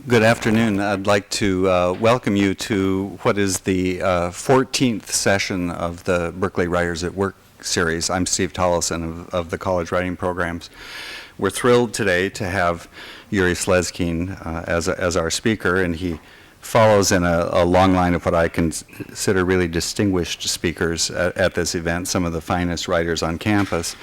Good afternoon. I'd like to welcome you to what is the 14th session of the Berkeley Writers at Work series. I'm Steve Tollison of the college writing programs. We're thrilled today to have Yuri Slezkine as our speaker, and he follows in a long line of what I consider really distinguished speakers at this event, some of the finest writers on campus.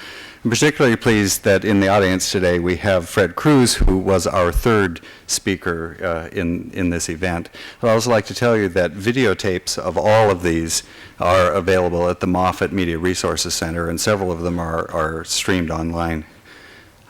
I'm particularly pleased that in the audience today we have Fred Cruz, who was our third speaker in this event. I'd also like to tell you that videotapes of all of these are available at the Moffett Media Resources Center, and several of them are streamed online.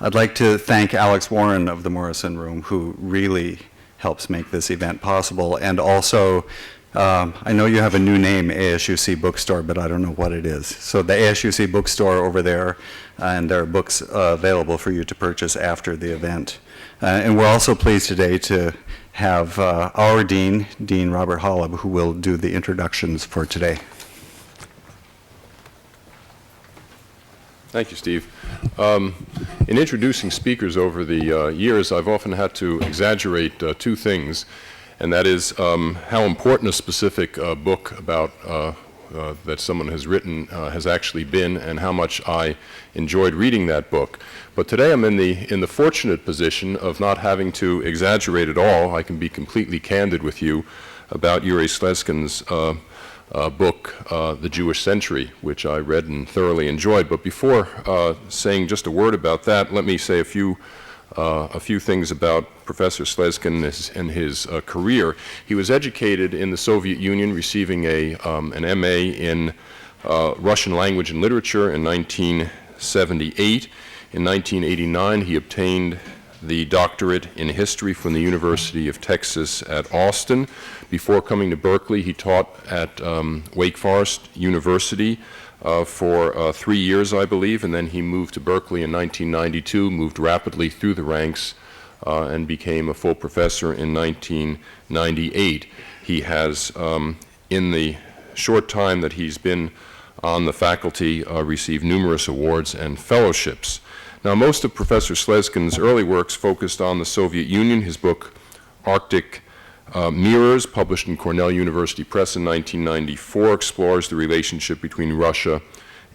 I'd like to thank Alex Warren of the Morrison Room, who really helps make this event possible, and also I know you have a new name, ASUC Bookstore, but I don't know what it is. So the ASUC Bookstore over there, and there are books available for you to purchase after the event. And we're also pleased today to have our Dean Robert Holub, who will do the introductions for today. Thank you, Steve. In introducing speakers over the years, I've often had to exaggerate two things, and that is how important a specific book about that someone has written has actually been, and how much I enjoyed reading that book. But today I'm in the fortunate position of not having to exaggerate at all. I can be completely candid with you about Yuri Slezkine's book, The Jewish Century, which I read and thoroughly enjoyed. But before saying just a word about that, let me say a few things about Professor Slezkine and his career. He was educated in the Soviet Union, receiving an M.A. in Russian language and literature in 1978. In 1989, he obtained the doctorate in history from the University of Texas at Austin. Before coming to Berkeley, he taught at Wake Forest University for 3 years, I believe, and then he moved to Berkeley in 1992, moved rapidly through the ranks, and became a full professor in 1998. He has, in the short time that he's been on the faculty, received numerous awards and fellowships. Now, most of Professor Slezkine's early works focused on the Soviet Union. His book, Arctic Mirrors, published in Cornell University Press in 1994, explores the relationship between Russia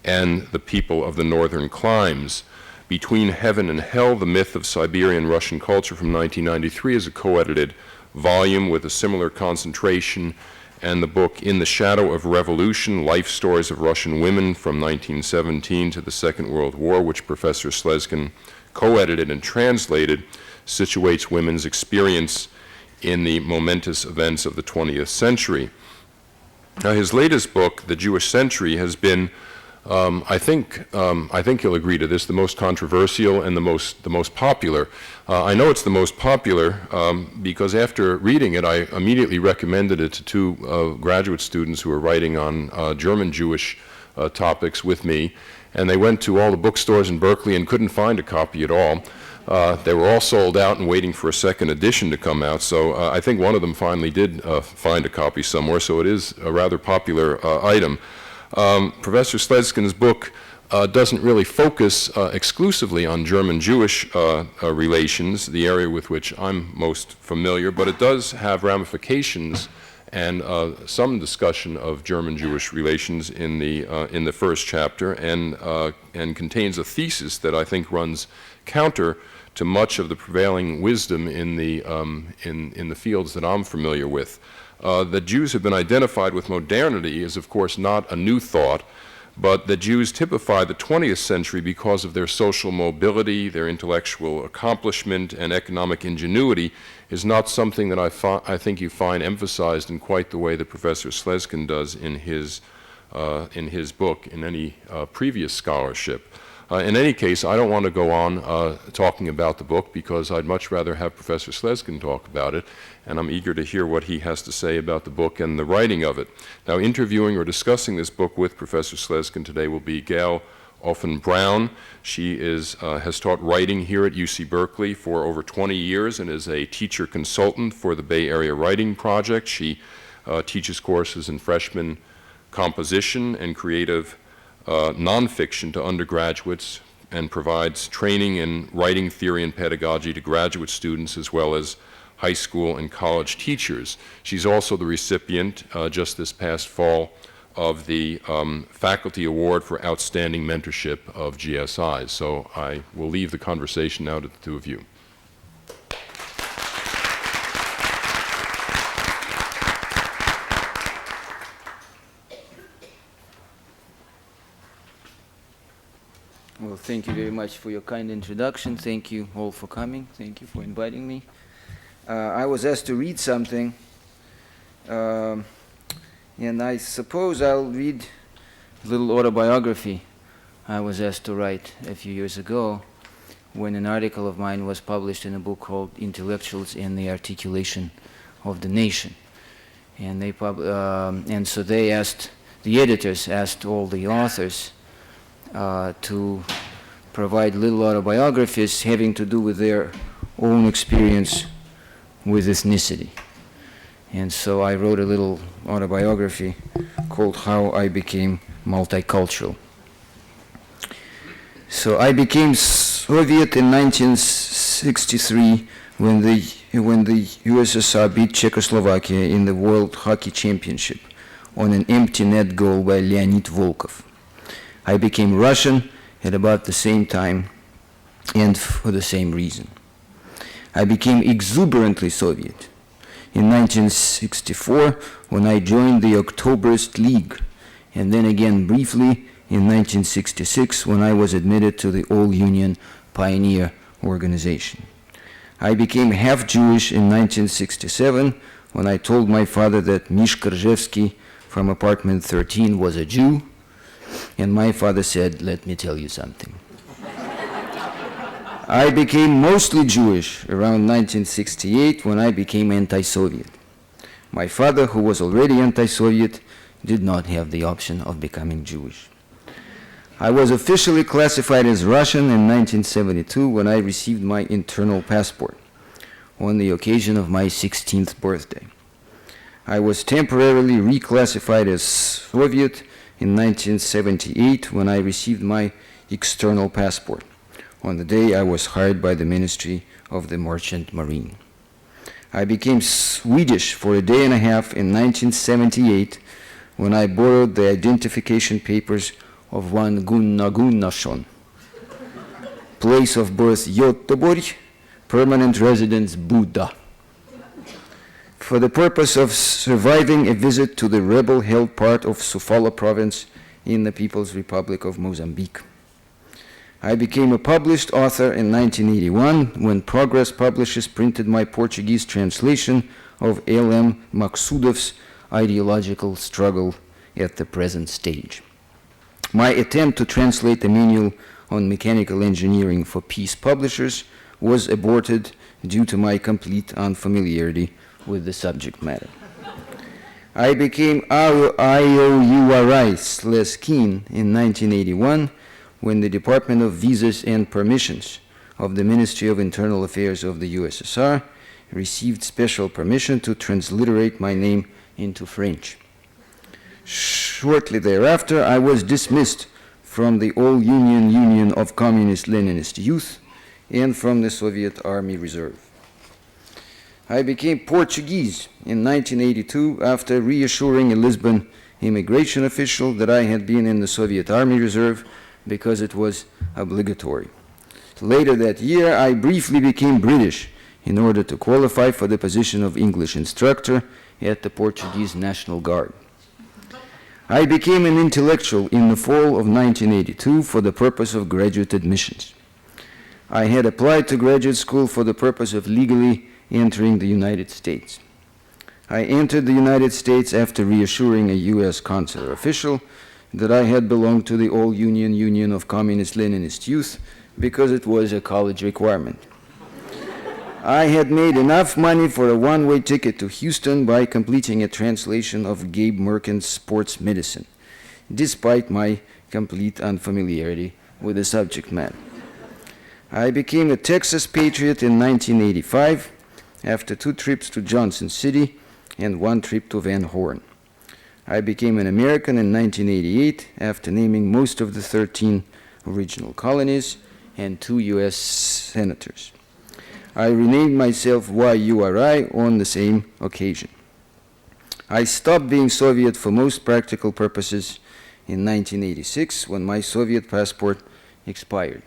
and the people of the northern climes. Between Heaven and Hell, The Myth of Siberian Russian Culture from 1993 is a co-edited volume with a similar concentration, and the book In the Shadow of Revolution, Life Stories of Russian Women from 1917 to the Second World War, which Professor Slezkine co-edited and translated, situates women's experience in the momentous events of the 20th century. Now, his latest book, The Jewish Century, has been, I think he'll agree to this, the most controversial and the most popular. I know it's the most popular because after reading it, I immediately recommended it to two graduate students who were writing on German Jewish topics with me, and they went to all the bookstores in Berkeley and couldn't find a copy at all. They were all sold out and waiting for a second edition to come out, so I think one of them finally did find a copy somewhere, so it is a rather popular item. Professor Slezkine's book doesn't really focus exclusively on German-Jewish relations, the area with which I'm most familiar, but it does have ramifications and some discussion of German-Jewish relations in the first chapter, and contains a thesis that I think runs counter to much of the prevailing wisdom in the fields that I'm familiar with. That Jews have been identified with modernity is, of course, not a new thought, but that Jews typify the 20th century because of their social mobility, their intellectual accomplishment, and economic ingenuity is not something that I think you find emphasized in quite the way that Professor Slezkine does in his book, in any previous scholarship. In any case, I don't want to go on talking about the book because I'd much rather have Professor Slezkine talk about it, and I'm eager to hear what he has to say about the book and the writing of it. Now, interviewing or discussing this book with Professor Slezkine today will be Gail Offen-Brown. She has taught writing here at UC Berkeley for over 20 years and is a teacher consultant for the Bay Area Writing Project. She teaches courses in freshman composition and creative nonfiction to undergraduates, and provides training in writing theory and pedagogy to graduate students as well as high school and college teachers. She's also the recipient, just this past fall, of the Faculty Award for Outstanding Mentorship of GSI. So I will leave the conversation now to the two of you. Well, thank you very much for your kind introduction. Thank you all for coming. Thank you for inviting me. I was asked to read something, and I suppose I'll read a little autobiography I was asked to write a few years ago when an article of mine was published in a book called Intellectuals and the Articulation of the Nation. And and so they asked, the editors asked all the authors to provide little autobiographies having to do with their own experience with ethnicity. And so I wrote a little autobiography called How I Became Multicultural. So I became Soviet in 1963 when the USSR beat Czechoslovakia in the World Hockey Championship on an empty net goal by Leonid Volkov. I became Russian at about the same time and for the same reason. I became exuberantly Soviet in 1964 when I joined the Oktoberfest League, and then again briefly in 1966 when I was admitted to the All-Union Pioneer Organization. I became half Jewish in 1967 when I told my father that Mishka Rzhevsky from apartment 13 was a Jew, and my father said, "Let me tell you something." I became mostly Jewish around 1968 when I became anti-Soviet. My father, who was already anti-Soviet, did not have the option of becoming Jewish. I was officially classified as Russian in 1972 when I received my internal passport on the occasion of my 16th birthday. I was temporarily reclassified as Soviet in 1978 when I received my external passport on the day I was hired by the Ministry of the Merchant Marine. I became Swedish for a day and a half in 1978 when I borrowed the identification papers of one Gunnar Gunnarsson. Place of birth Göteborg, permanent residence Buda. For the purpose of surviving a visit to the rebel-held part of Sofala province in the People's Republic of Mozambique. I became a published author in 1981 when Progress Publishers printed my Portuguese translation of L.M. Maksudov's Ideological Struggle at the Present Stage. My attempt to translate the manual on mechanical engineering for Peace Publishers was aborted due to my complete unfamiliarity with the subject matter. I became Yuri Slezkine in 1981 when the Department of Visas and Permissions of the Ministry of Internal Affairs of the USSR received special permission to transliterate my name into French. Shortly thereafter, I was dismissed from the All-Union Union of Communist-Leninist Youth and from the Soviet Army Reserve. I became Portuguese in 1982 after reassuring a Lisbon immigration official that I had been in the Soviet Army Reserve because it was obligatory. Later that year, I briefly became British in order to qualify for the position of English instructor at the Portuguese National Guard. I became an intellectual in the fall of 1982 for the purpose of graduate admissions. I had applied to graduate school for the purpose of legally entering the United States. I entered the United States after reassuring a U.S. consular official that I had belonged to the All-Union Union of Communist-Leninist Youth because it was a college requirement. I had made enough money for a one-way ticket to Houston by completing a translation of Gabe Merkin's Sports Medicine, despite my complete unfamiliarity with the subject matter. I became a Texas patriot in 1985 after 2 trips to Johnson City and 1 trip to Van Horn. I became an American in 1988 after naming most of the 13 original colonies and 2 U.S. senators. I renamed myself YURI on the same occasion. I stopped being Soviet for most practical purposes in 1986 when my Soviet passport expired.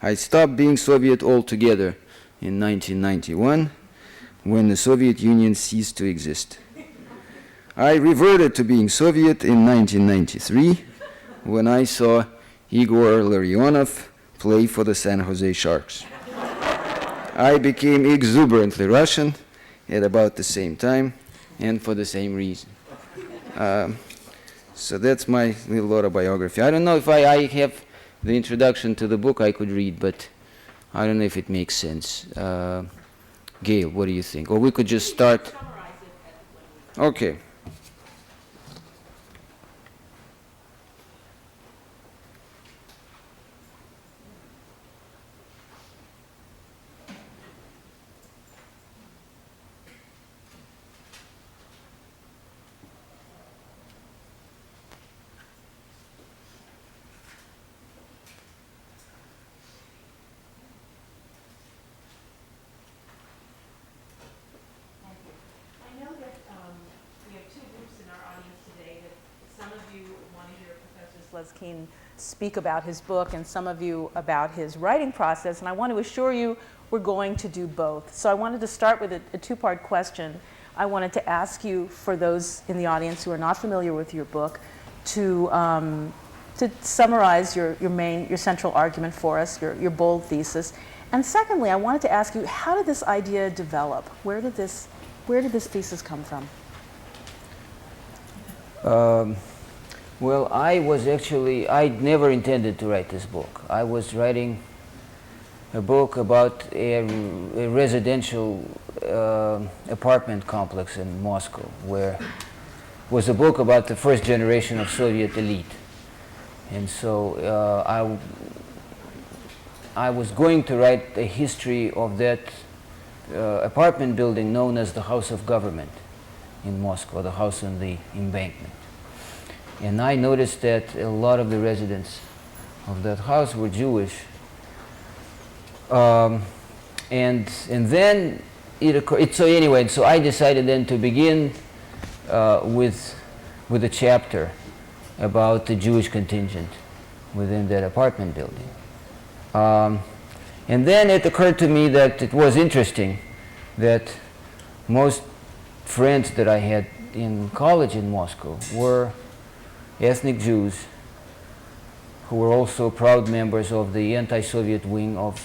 I stopped being Soviet altogether in 1991 when the Soviet Union ceased to exist. I reverted to being Soviet in 1993 when I saw Igor Larionov play for the San Jose Sharks. I became exuberantly Russian at about the same time and for the same reason. So that's my little autobiography. I don't know if I have the introduction to the book I could read, but I don't know if it makes sense. Gail, what do you think? Or we could just start. Okay. Slezkine speak about his book and some of you about his writing process, and I want to assure you we're going to do both. So I wanted to start with a two-part question. I wanted to ask you, for those in the audience who are not familiar with your book, to summarize your central argument for us, your bold thesis. And secondly, I wanted to ask you, how did this idea develop? Where did this thesis come from? Well, I never intended to write this book. I was writing a book about a residential apartment complex in Moscow, where was a book about the first generation of Soviet elite. And so I was going to write a history of that apartment building known as the House of Government in Moscow, the house on the embankment. And I noticed that a lot of the residents of that house were Jewish. And then it occurred, so I decided then to begin with a chapter about the Jewish contingent within that apartment building. And then it occurred to me that it was interesting that most friends that I had in college in Moscow were ethnic Jews who were also proud members of the anti-Soviet wing of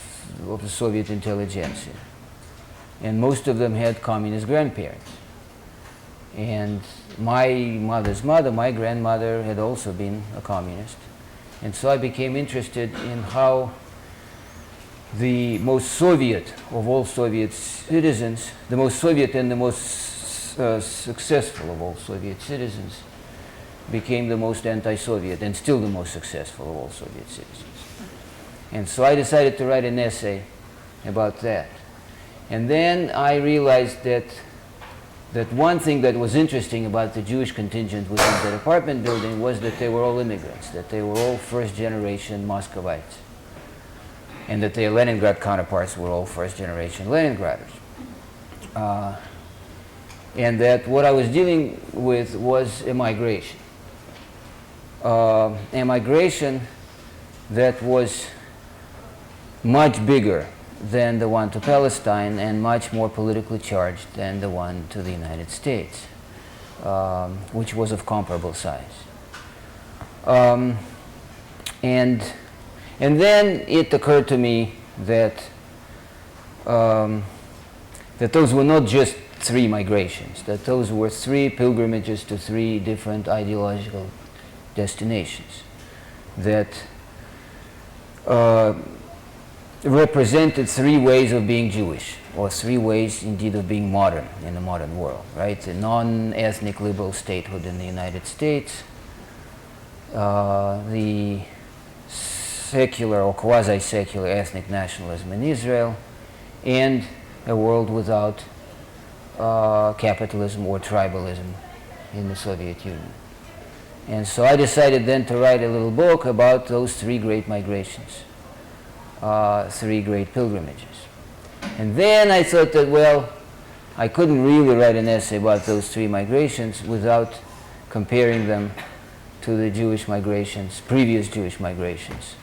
the Soviet intelligentsia. And most of them had communist grandparents. And my mother's mother, my grandmother, had also been a communist. And so I became interested in how the most Soviet of all Soviet citizens, the most Soviet and the most successful of all Soviet citizens, became the most anti-Soviet and still the most successful of all Soviet citizens. And so I decided to write an essay about that. And then I realized that one thing that was interesting about the Jewish contingent within that apartment building was that they were all immigrants, that they were all first-generation Muscovites, and that their Leningrad counterparts were all first-generation Leningraders. And that what I was dealing with was a migration that was much bigger than the one to Palestine and much more politically charged than the one to the United States, which was of comparable size. And then it occurred to me that those were not just three migrations, that those were three pilgrimages to three different ideological destinations that represented three ways of being Jewish, or three ways indeed of being modern in the modern world, right? The non-ethnic liberal statehood in the United States, the secular or quasi-secular ethnic nationalism in Israel, and a world without capitalism or tribalism in the Soviet Union. And so I decided then to write a little book about those three great migrations, three great pilgrimages. And then I thought that, well, I couldn't really write an essay about those three migrations without comparing them to the Jewish migrations, previous Jewish migrations,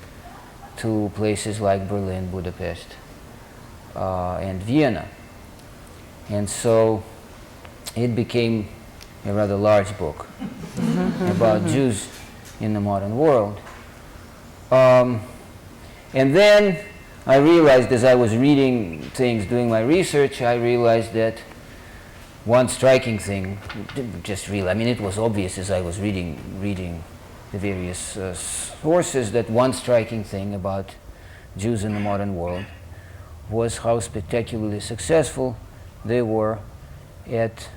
to places like Berlin, Budapest, and Vienna. And so it became a rather large book about Jews in the modern world. And then I realized, as I was reading things, doing my research, I realized that one striking thing, I mean, it was obvious as I was reading the various sources, that one striking thing about Jews in the modern world was how spectacularly successful they were at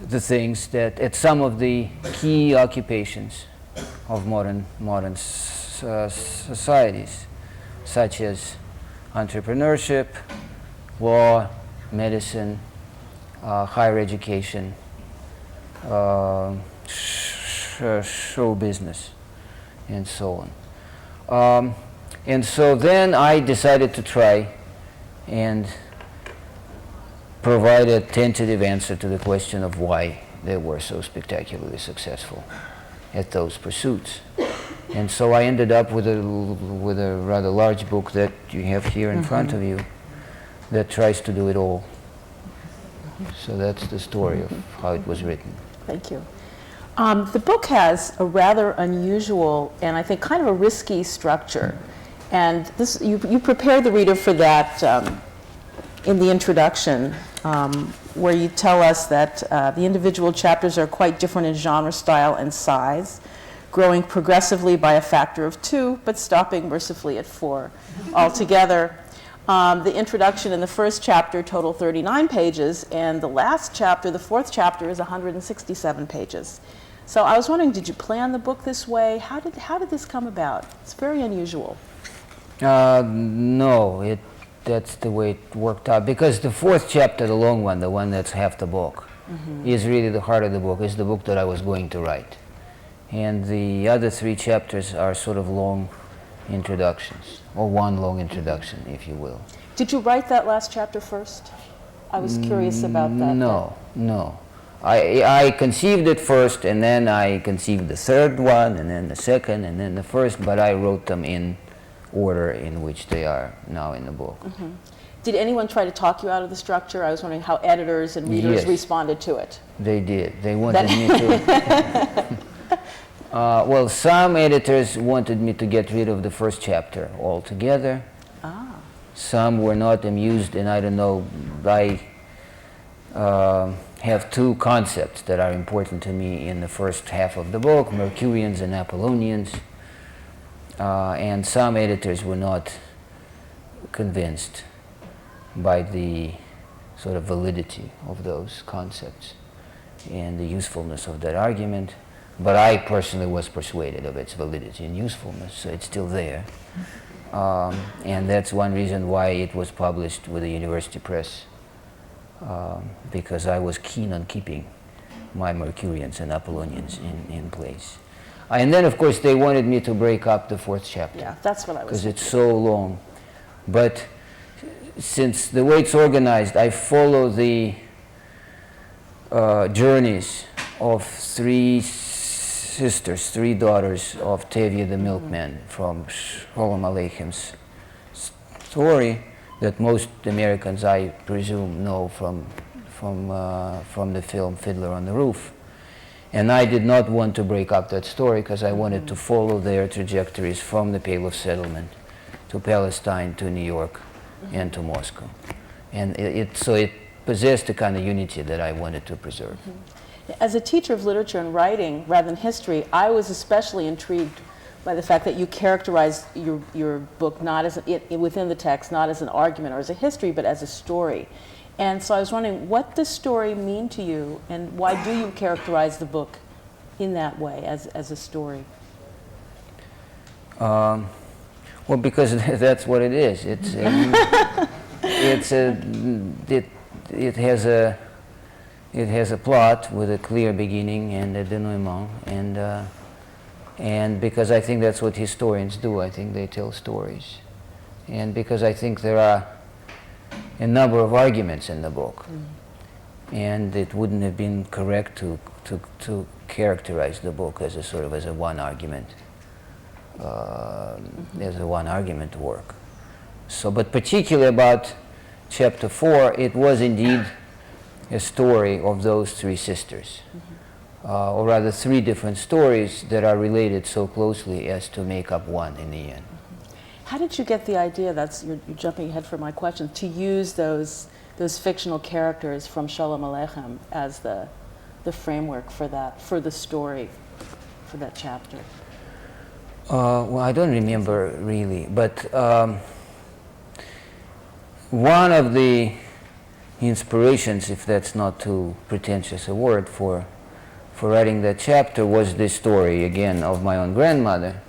the things that, at some of the key occupations of modern societies, such as entrepreneurship, law, medicine, higher education, show business, and so on. And so then I decided to try and provide a tentative answer to the question of why they were so spectacularly successful at those pursuits. And so I ended up with a rather large book that you have here in front of you that tries to do it all. So that's the story of how it was written. Thank you. The book has a rather unusual and I think kind of a risky structure. And this, you prepare the reader for that in the introduction, where you tell us that the individual chapters are quite different in genre, style, and size, growing progressively by a factor of 2, but stopping mercifully at 4 altogether. The introduction in the first chapter total 39 pages, and the last chapter, the fourth chapter, is 167 pages. So I was wondering, did you plan the book this way? How did this come about? It's very unusual. No, that's the way it worked out. Because the fourth chapter, the long one, the one that's half the book, is really the heart of the book. It's the book that I was going to write. And the other 3 chapters are sort of long introductions, or one long introduction, if you will. Did you write that last chapter first? I was curious about that. No. I conceived it first, and then I conceived the third one, and then the second, and then the first, but I wrote them in order in which they are now in the book. Did anyone try to talk you out of the structure? I was wondering how editors and readers responded to it. They did. They wanted me to... well, some editors wanted me to get rid of the first chapter altogether. Some were not amused, and I don't know, I have 2 concepts that are important to me in the first half of the book, Mercurians and Apollonians. And some editors were not convinced by the sort of validity of those concepts and the usefulness of that argument. But I personally was persuaded of its validity and usefulness, so it's still there. And that's one reason why it was published with the university press, because I was keen on keeping my Mercurians and Apollonians in place. And then, of course, they wanted me to break up the fourth chapter. Yeah, that's what I was because it's so long. But since the way it's organized, I follow the journeys of 3 sisters, 3 daughters of Tevye the milkman from Sholem Aleicham's story that most Americans, I presume, know from the film Fiddler on the Roof. And I did not want to break up that story because I wanted to follow their trajectories from the Pale of Settlement to Palestine to New York and to Moscow. And so it possessed a kind of unity that I wanted to preserve. As a teacher of literature and writing rather than history, I was especially intrigued by the fact that you characterized your book not as within the text, not as an argument or as a history, but as a story. And so I was wondering, what does story mean to you, and why do you characterize the book in that way, as a story? Well, because that's what it is. It has a plot with a clear beginning and a denouement, and because I think that's what historians do. I think they tell stories, and because I think there are a number of arguments in the book. And it wouldn't have been correct to characterize the book as a sort of as a one argument, as a one argument work. So, but particularly about chapter 4, it was indeed a story of those three sisters, or rather three different stories that are related so closely as to make up one in the end. How did you get the idea, you're jumping ahead for my question, to use those fictional characters from Shalom Aleichem as the framework for the story, for that chapter? Well, I don't remember really, but one of the inspirations, if that's not too pretentious a word, for writing that chapter was this story, again, of my own grandmother.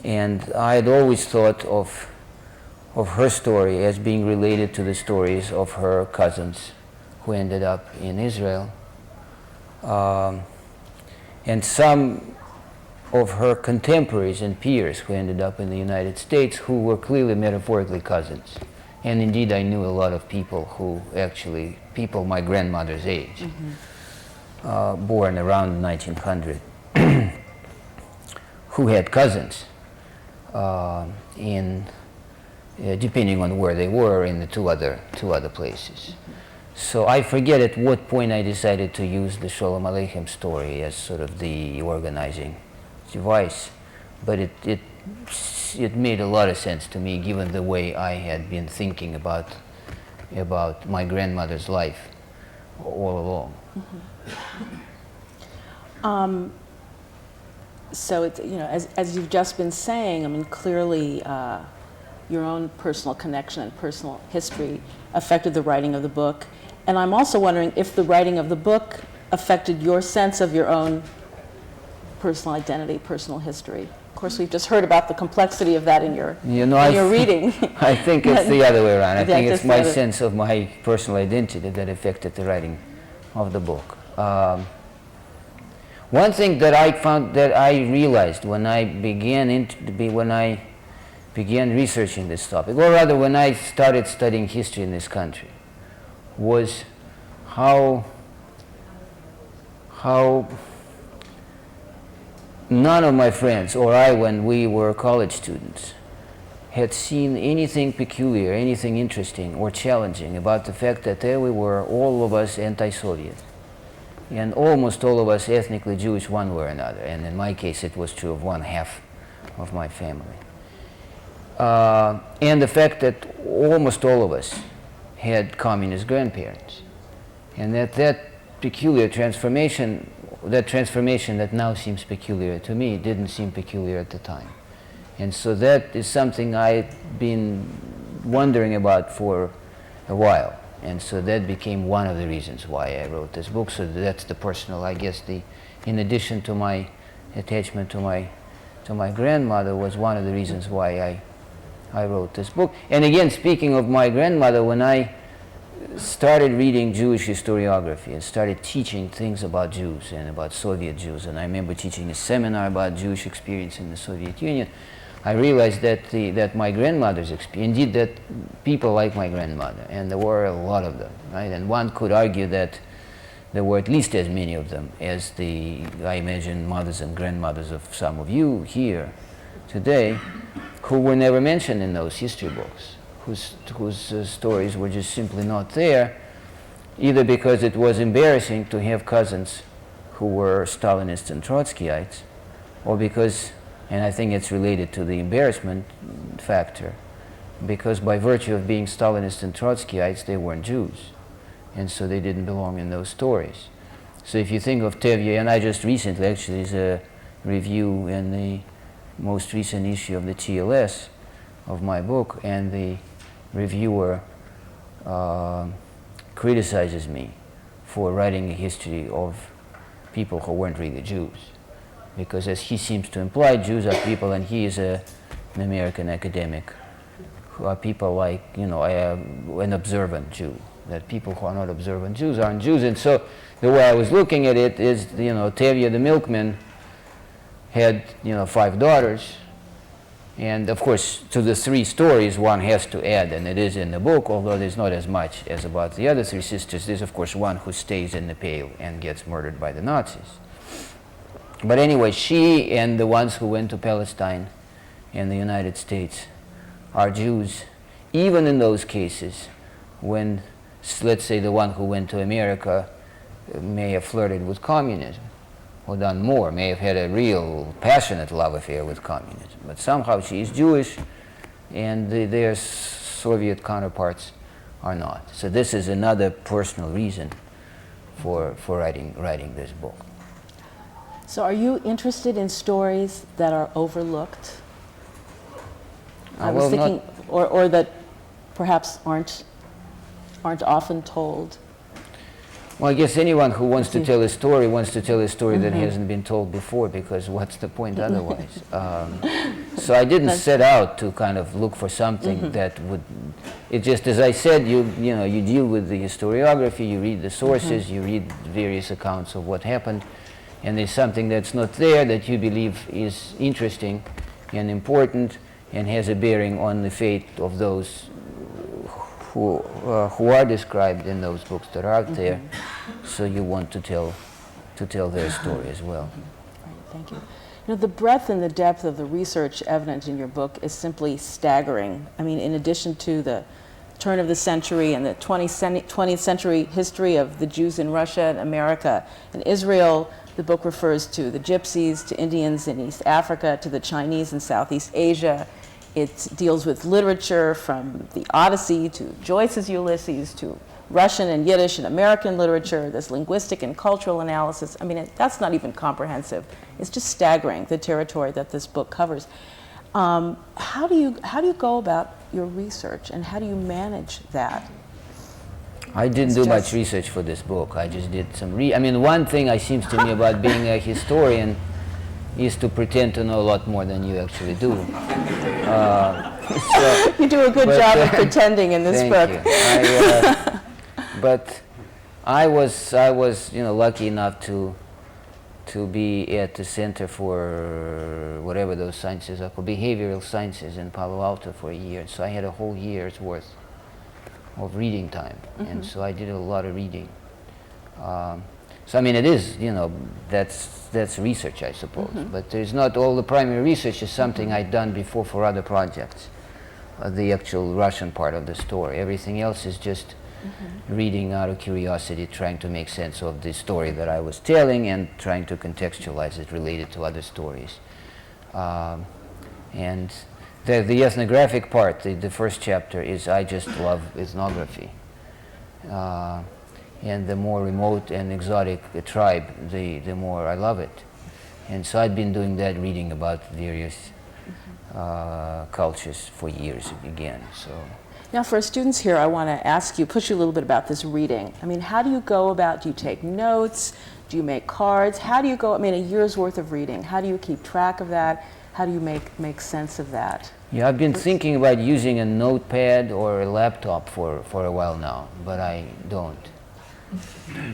And I had always thought of her story as being related to the stories of her cousins who ended up in Israel. And some of her contemporaries and peers who ended up in the United States who were clearly metaphorically cousins. And indeed I knew a lot of people who actually, people my grandmother's age, born around 1900, who had cousins depending on where they were in the two other places. So I forget at what point I decided to use the Sholem Aleichem story as sort of the organizing device, but it made a lot of sense to me given the way I had been thinking about my grandmother's life all along. So it's, as you've just been saying, I mean, clearly your own personal connection and personal history affected the writing of the book. And I'm also wondering if the writing of the book affected your sense of your own personal identity, personal history. Of course, we've just heard about the complexity of that in your reading. I think it's the other way around. I think it's my sense of my personal identity that affected the writing of the book. One thing that I found, that I realized when I began researching this topic, or rather when I started studying history in this country, was how none of my friends or I, when we were college students, had seen anything peculiar, anything interesting or challenging about the fact that there we were, all of us anti-Soviet, and almost all of us ethnically Jewish one way or another, and in my case it was true of one half of my family. And the fact that almost all of us had communist grandparents, and that peculiar transformation, that now seems peculiar to me, didn't seem peculiar at the time. And so that is something I've been wondering about for a while. And so that became one of the reasons why I wrote this book. So that's the personal, I guess, in addition to my attachment to my grandmother, was one of the reasons why I wrote this book. And again, speaking of my grandmother, when I started reading Jewish historiography and started teaching things about Jews and about Soviet Jews, and I remember teaching a seminar about Jewish experience in the Soviet Union, I realized that my grandmother's experience, indeed that people like my grandmother, and there were a lot of them, right? And one could argue that there were at least as many of them as I imagine, mothers and grandmothers of some of you here today, who were never mentioned in those history books, whose stories were just simply not there, either because it was embarrassing to have cousins who were Stalinists and Trotskyites, or because, and I think it's related to the embarrassment factor, because by virtue of being Stalinists and Trotskyites, they weren't Jews, and so they didn't belong in those stories. So if you think of Tevye, and I just recently, actually, there's a review in the most recent issue of the TLS of my book, and the reviewer criticizes me for writing a history of people who weren't really Jews. Because as he seems to imply, Jews are people, and he is an American academic, who are people like, an observant Jew. That people who are not observant Jews aren't Jews. And so the way I was looking at it is, Tevye the milkman had, 5 daughters, And of course, to the 3 stories, one has to add, and it is in the book, although there's not as much as about the other 3 sisters. There's, of course, one who stays in the Pale and gets murdered by the Nazis. But anyway, she and the ones who went to Palestine and the United States are Jews, even in those cases when, let's say, the one who went to America may have flirted with communism, or done more, may have had a real passionate love affair with communism. But somehow she is Jewish, and their Soviet counterparts are not. So this is another personal reason for writing this book. So are you interested in stories that are overlooked? I was thinking, or that perhaps aren't often told. Well, I guess anyone who wants to tell a story wants to tell a story that hasn't been told before, because what's the point otherwise? So I didn't set out to kind of look for something that would. It just, as I said, you deal with the historiography, you read the sources, you read various accounts of what happened, and there's something that's not there that you believe is interesting and important and has a bearing on the fate of those who are described in those books that are out there. So you want to tell their story as well. Right, thank you. You know, the breadth and the depth of the research evident in your book is simply staggering. I mean, in addition to the turn of the century and the 20th century history of the Jews in Russia and America and Israel, the book refers to the Gypsies, to Indians in East Africa, to the Chinese in Southeast Asia. It deals with literature from the Odyssey to Joyce's Ulysses to Russian and Yiddish and American literature. There's linguistic and cultural analysis. I mean, that's not even comprehensive. It's just staggering, the territory that this book covers. How do you go about your research, and how do you manage that? I didn't do much research for this book. I just did some I mean, one thing it seems to me about being a historian is to pretend to know a lot more than you actually do. So, you do a good job of pretending in this book. Thank you. But I was lucky enough to be at the Center for whatever those sciences are called, behavioral sciences in Palo Alto for a year. So I had a whole year's worth of reading time, and so I did a lot of reading. So I mean, it is, that's research, I suppose. But there's not all the primary research is something I'd done before for other projects, the actual Russian part of the story. Everything else is just reading out of curiosity, trying to make sense of the story that I was telling and trying to contextualize it related to other stories. And the ethnographic part, the first chapter, is I just love ethnography. And the more remote and exotic a tribe, the more I love it. And so I'd been doing that, reading about various cultures for years again. So. Now, for students here, I want to push you a little bit about this reading. I mean, how do you go about, do you take notes? Do you make cards? How do you go, I mean, a year's worth of reading, how do you keep track of that? How do you make sense of that? Yeah, I've been thinking about using a notepad or a laptop for a while now, but I don't.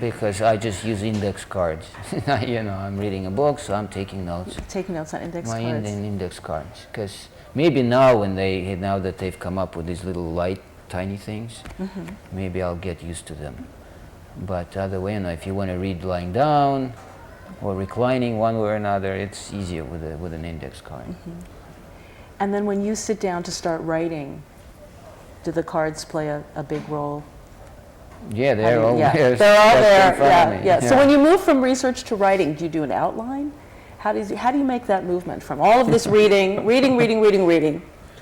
Because I just use index cards. I'm reading a book, so I'm taking notes. Taking notes on index cards? My index cards. Because maybe now now that they've come up with these little light, tiny things, maybe I'll get used to them. But other way, if you want to read lying down or reclining one way or another, it's easier with an index card. And then when you sit down to start writing, do the cards play a big role? Yeah, they're all there. They're all there. Yeah. So when you move from research to writing, do you do an outline? How do you make that movement from all of this reading to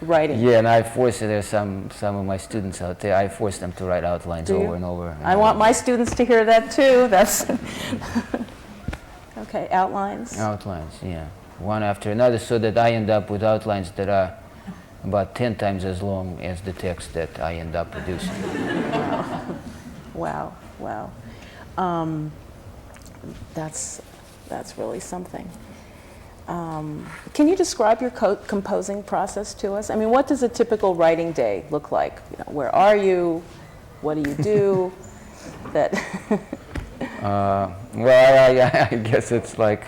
writing? Yeah, and I force it. There's some of my students out there. I force them to write outlines over and over. I want my students to hear that too. That's okay. Outlines. Outlines, yeah, one after another, so that I end up with outlines that are about 10 times as long as the text that I end up producing. Wow. That's really something. Can you describe your composing process to us? I mean, what does a typical writing day look like? Where are you? What do you do? Well, I guess it's like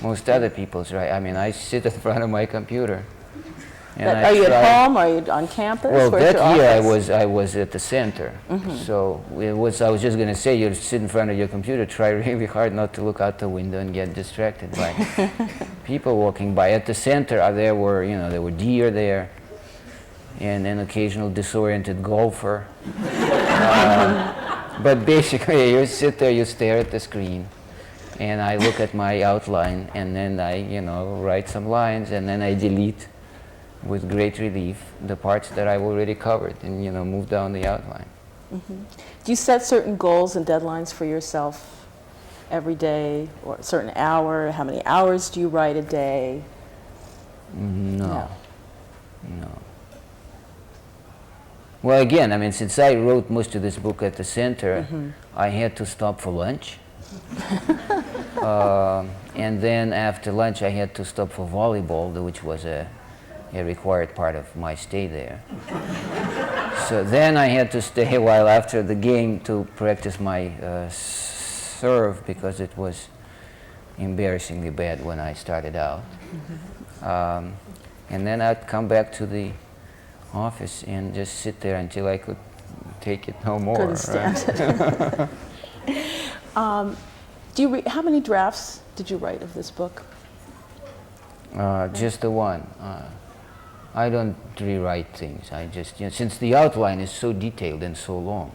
most other people's, right? I mean, I sit in front of my computer And Are you at tried- home? Are you on campus? Well, Where's that your year office? I was at the center. So I was just going to say, you sit in front of your computer, try really hard not to look out the window and get distracted by people walking by. At the center, there were deer there, and an occasional disoriented golfer. But basically, you sit there, you stare at the screen, and I look at my outline, and then I, write some lines, and then I delete with great relief the parts that I've already covered, and move down the outline. Do you set certain goals and deadlines for yourself every day, or a certain hour? How many hours do you write a day? No. Well, again, I mean, since I wrote most of this book at the center, I had to stop for lunch. And then after lunch, I had to stop for volleyball, which was a required part of my stay there. So then I had to stay a while after the game to practice my serve, because it was embarrassingly bad when I started out. And then I'd come back to the office and just sit there until I could take it no more. Couldn't stand it. How many drafts did you write of this book? Just the one. I don't rewrite things. I just, since the outline is so detailed and so long,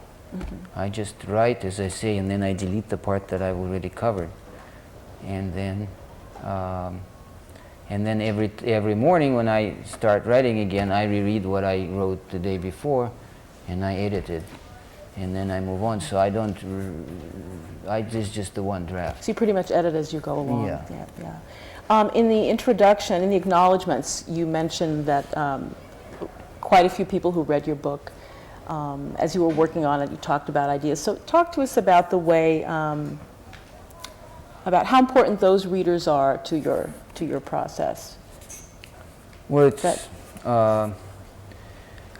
I just write, as I say, and then I delete the part that I've already covered. And then every morning when I start writing again, I reread what I wrote the day before, and I edit it, and then I move on. So I don't. Just the one draft. So you pretty much edit as you go along. Yeah. In the introduction, in the acknowledgments, you mentioned that quite a few people who read your book, as you were working on it, you talked about ideas. So talk to us about the way, about how important those readers are to your process. Well, it's, I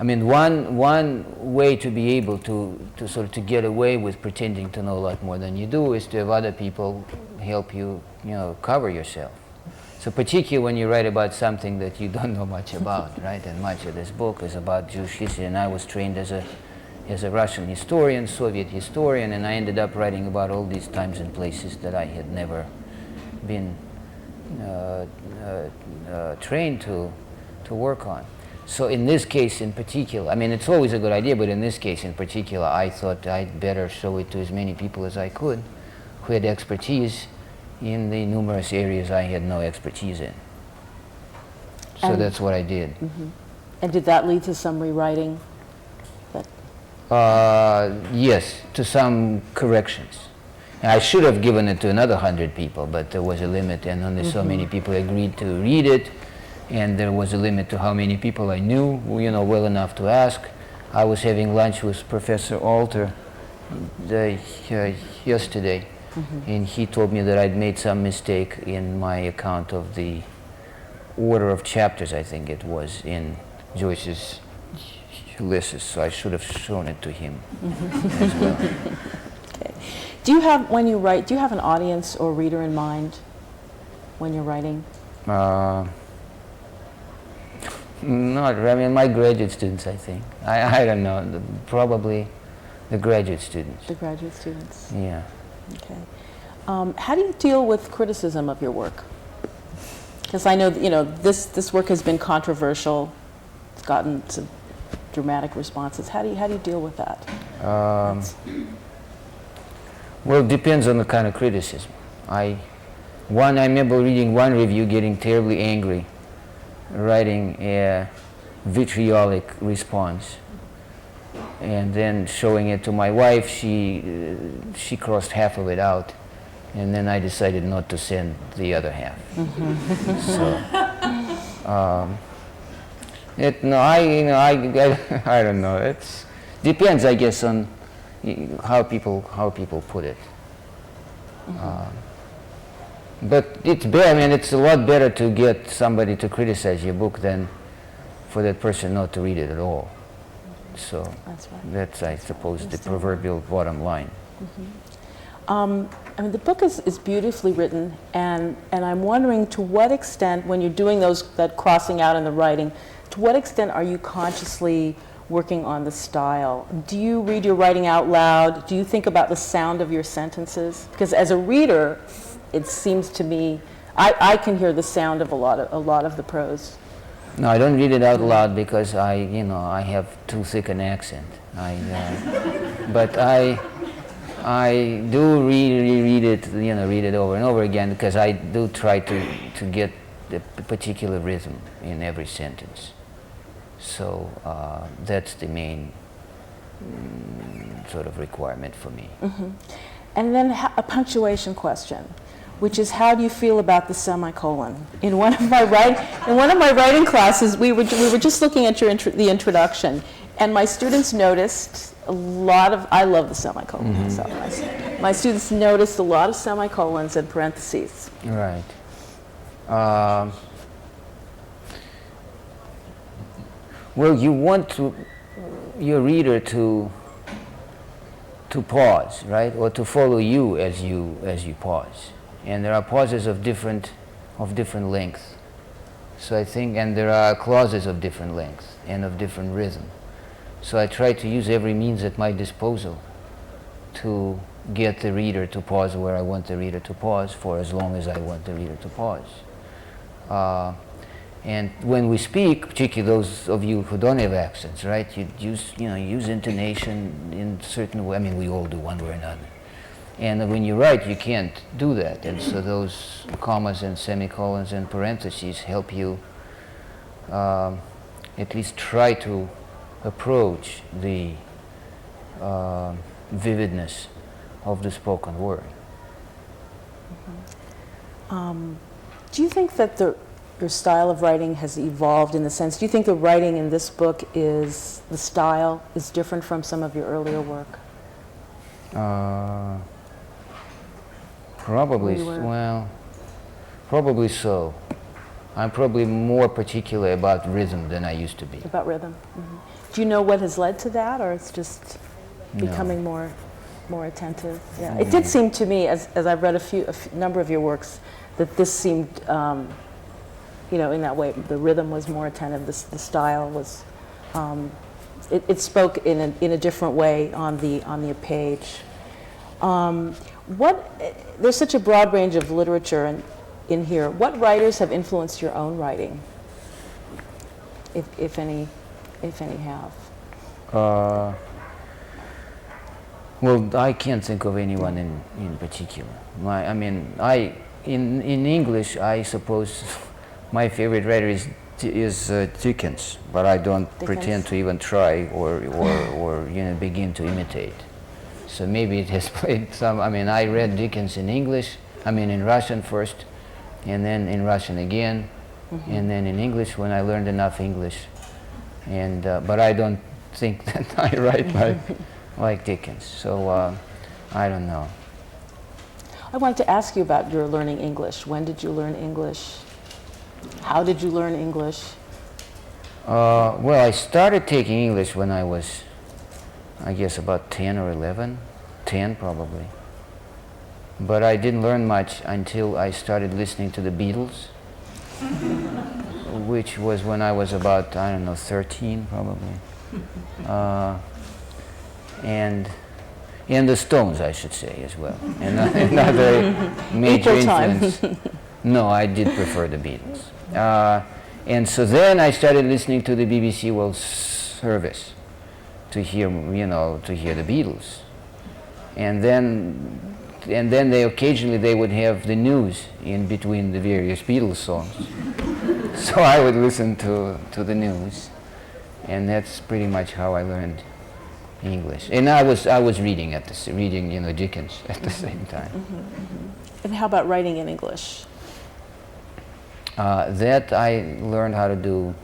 mean, one way to be able to sort of to get away with pretending to know a lot more than you do is to have other people help you, cover yourself. So particularly when you write about something that you don't know much about, right? And much of this book is about Jewish history, and I was trained as a Russian historian, Soviet historian, and I ended up writing about all these times and places that I had never been trained to work on. So in this case in particular, I mean, it's always a good idea, but in this case in particular, I thought I'd better show it to as many people as I could who had expertise in the numerous areas I had no expertise in. So that's what I did. And did that lead to some rewriting? Yes, to some corrections. I should have given it to another 100 people, but there was a limit, and only so many people agreed to read it, and there was a limit to how many people I knew, well enough to ask. I was having lunch with Professor Alter yesterday, and he told me that I'd made some mistake in my account of the order of chapters, I think it was, in Joyce's Ulysses, so I should have shown it to him as well. Okay. Do you have, when you write, do you have an audience or reader in mind when you're writing? Not, I mean, my graduate students, I think. I don't know, probably the graduate students. The graduate students. Yeah. Okay. How do you deal with criticism of your work? Because I know that, this work has been controversial. It's gotten some dramatic responses. How do you deal with that? Well, it depends on the kind of criticism. I remember reading one review, getting terribly angry, writing a vitriolic response, and then showing it to my wife. She crossed half of it out, and then I decided not to send the other half. So, I don't know. It depends, I guess, on how people put it. But it's better. I mean, it's a lot better to get somebody to criticize your book than for that person not to read it at all. So That's right. that's, I suppose, the proverbial bottom line. I mean, the book is beautifully written, and I'm wondering to what extent, when you're doing that crossing out in the writing, to what extent are you consciously working on the style? Do you read your writing out loud? Do you think about the sound of your sentences? Because as a reader, it seems to me, I can hear the sound of a lot of the prose. No, I don't read it out loud because I have too thick an accent. But I do read it, read it over and over again, because I do try to get the particular rhythm in every sentence. So that's the main sort of requirement for me. Mm-hmm. And then a punctuation question, which is, how do you feel about the semicolon? In one of my writing classes, we were just looking at the introduction, and my students noticed a lot of, I love the semicolon myself. My students noticed a lot of semicolons and parentheses. Right. Well, you want your reader to pause, right, or to follow you as you pause. And there are pauses of different length. So I think, and there are clauses of different length and of different rhythm. So I try to use every means at my disposal to get the reader to pause where I want the reader to pause for as long as I want the reader to pause. And when we speak, particularly those of you who don't have accents, right, you use intonation in a certain way. I mean, we all do one way or another. And when you write, you can't do that. And so those commas and semicolons and parentheses help you at least try to approach the vividness of the spoken word. Do you think that your style of writing has evolved in the sense, do you think the writing in this book the style is different from some of your earlier work? Probably so. I'm probably more particular about rhythm than I used to be. About rhythm. Mm-hmm. Do you know what has led to that, or it's just becoming more attentive? Yeah. It did seem to me, as I've read a number of your works, that this seemed, in that way, the rhythm was more attentive. The style was, it spoke in a different way on the page. There's such a broad range of literature in here. What writers have influenced your own writing, if any have? Well, I can't think of anyone in particular. In English, I suppose my favorite writer is Dickens, but I don't pretend to even try or begin to imitate. So maybe it has played some. I read Dickens in English. In Russian first, and then in Russian again, and then in English when I learned enough English. And but I don't think that I write like Dickens. So I don't know. I wanted to ask you about your learning English. When did you learn English? How did you learn English? Well, I started taking English when I was, I guess, about 10 or 11, 10 probably. But I didn't learn much until I started listening to the Beatles, which was when I was about, 13 probably. And the Stones, I should say, as well. And another major influence. No, I did prefer the Beatles. And so then I started listening to the BBC World Service to hear the Beatles. And then they occasionally would have the news in between the various Beatles songs. So I would listen to the news, and that's pretty much how I learned English. And I was reading Dickens at the same time. And how about writing in English? That I learned how to do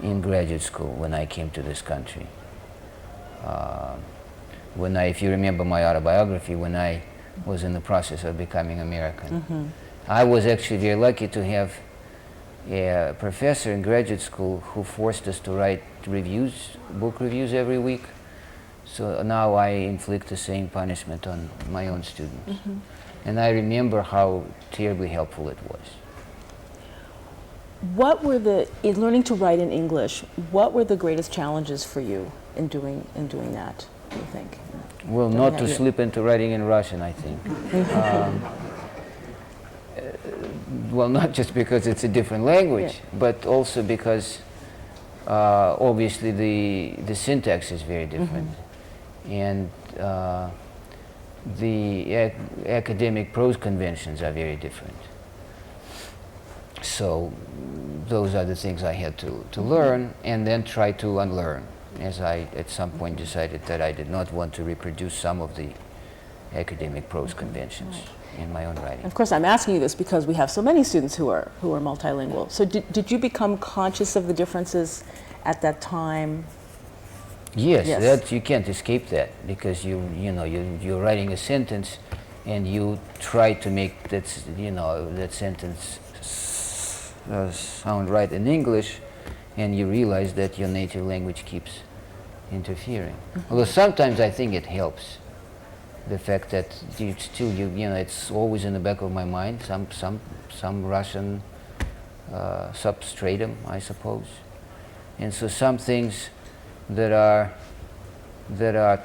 in graduate school when I came to this country. If you remember my autobiography, when I was in the process of becoming American, I was actually very lucky to have a professor in graduate school who forced us to write book reviews every week. So now I inflict the same punishment on my own students. And I remember how terribly helpful it was. What were in learning to write in English, what were the greatest challenges for you in doing that, do you think? Well, not to slip into writing in Russian, I think. Well, not just because it's a different language, but also because obviously the syntax is very different, and the academic prose conventions are very different. So those are the things I had to learn and then try to unlearn, as I at some point decided that I did not want to reproduce some of the academic prose conventions in my own writing. Of course, I'm asking you this because we have so many students who are multilingual. So did you become conscious of the differences at that time? Yes, that you can't escape that, because you're writing a sentence and you try to make that sentence sound right in English, and you realize that your native language keeps interfering. Although sometimes I think it helps, the fact that it's always in the back of my mind, some Russian substratum, I suppose. And so some things that are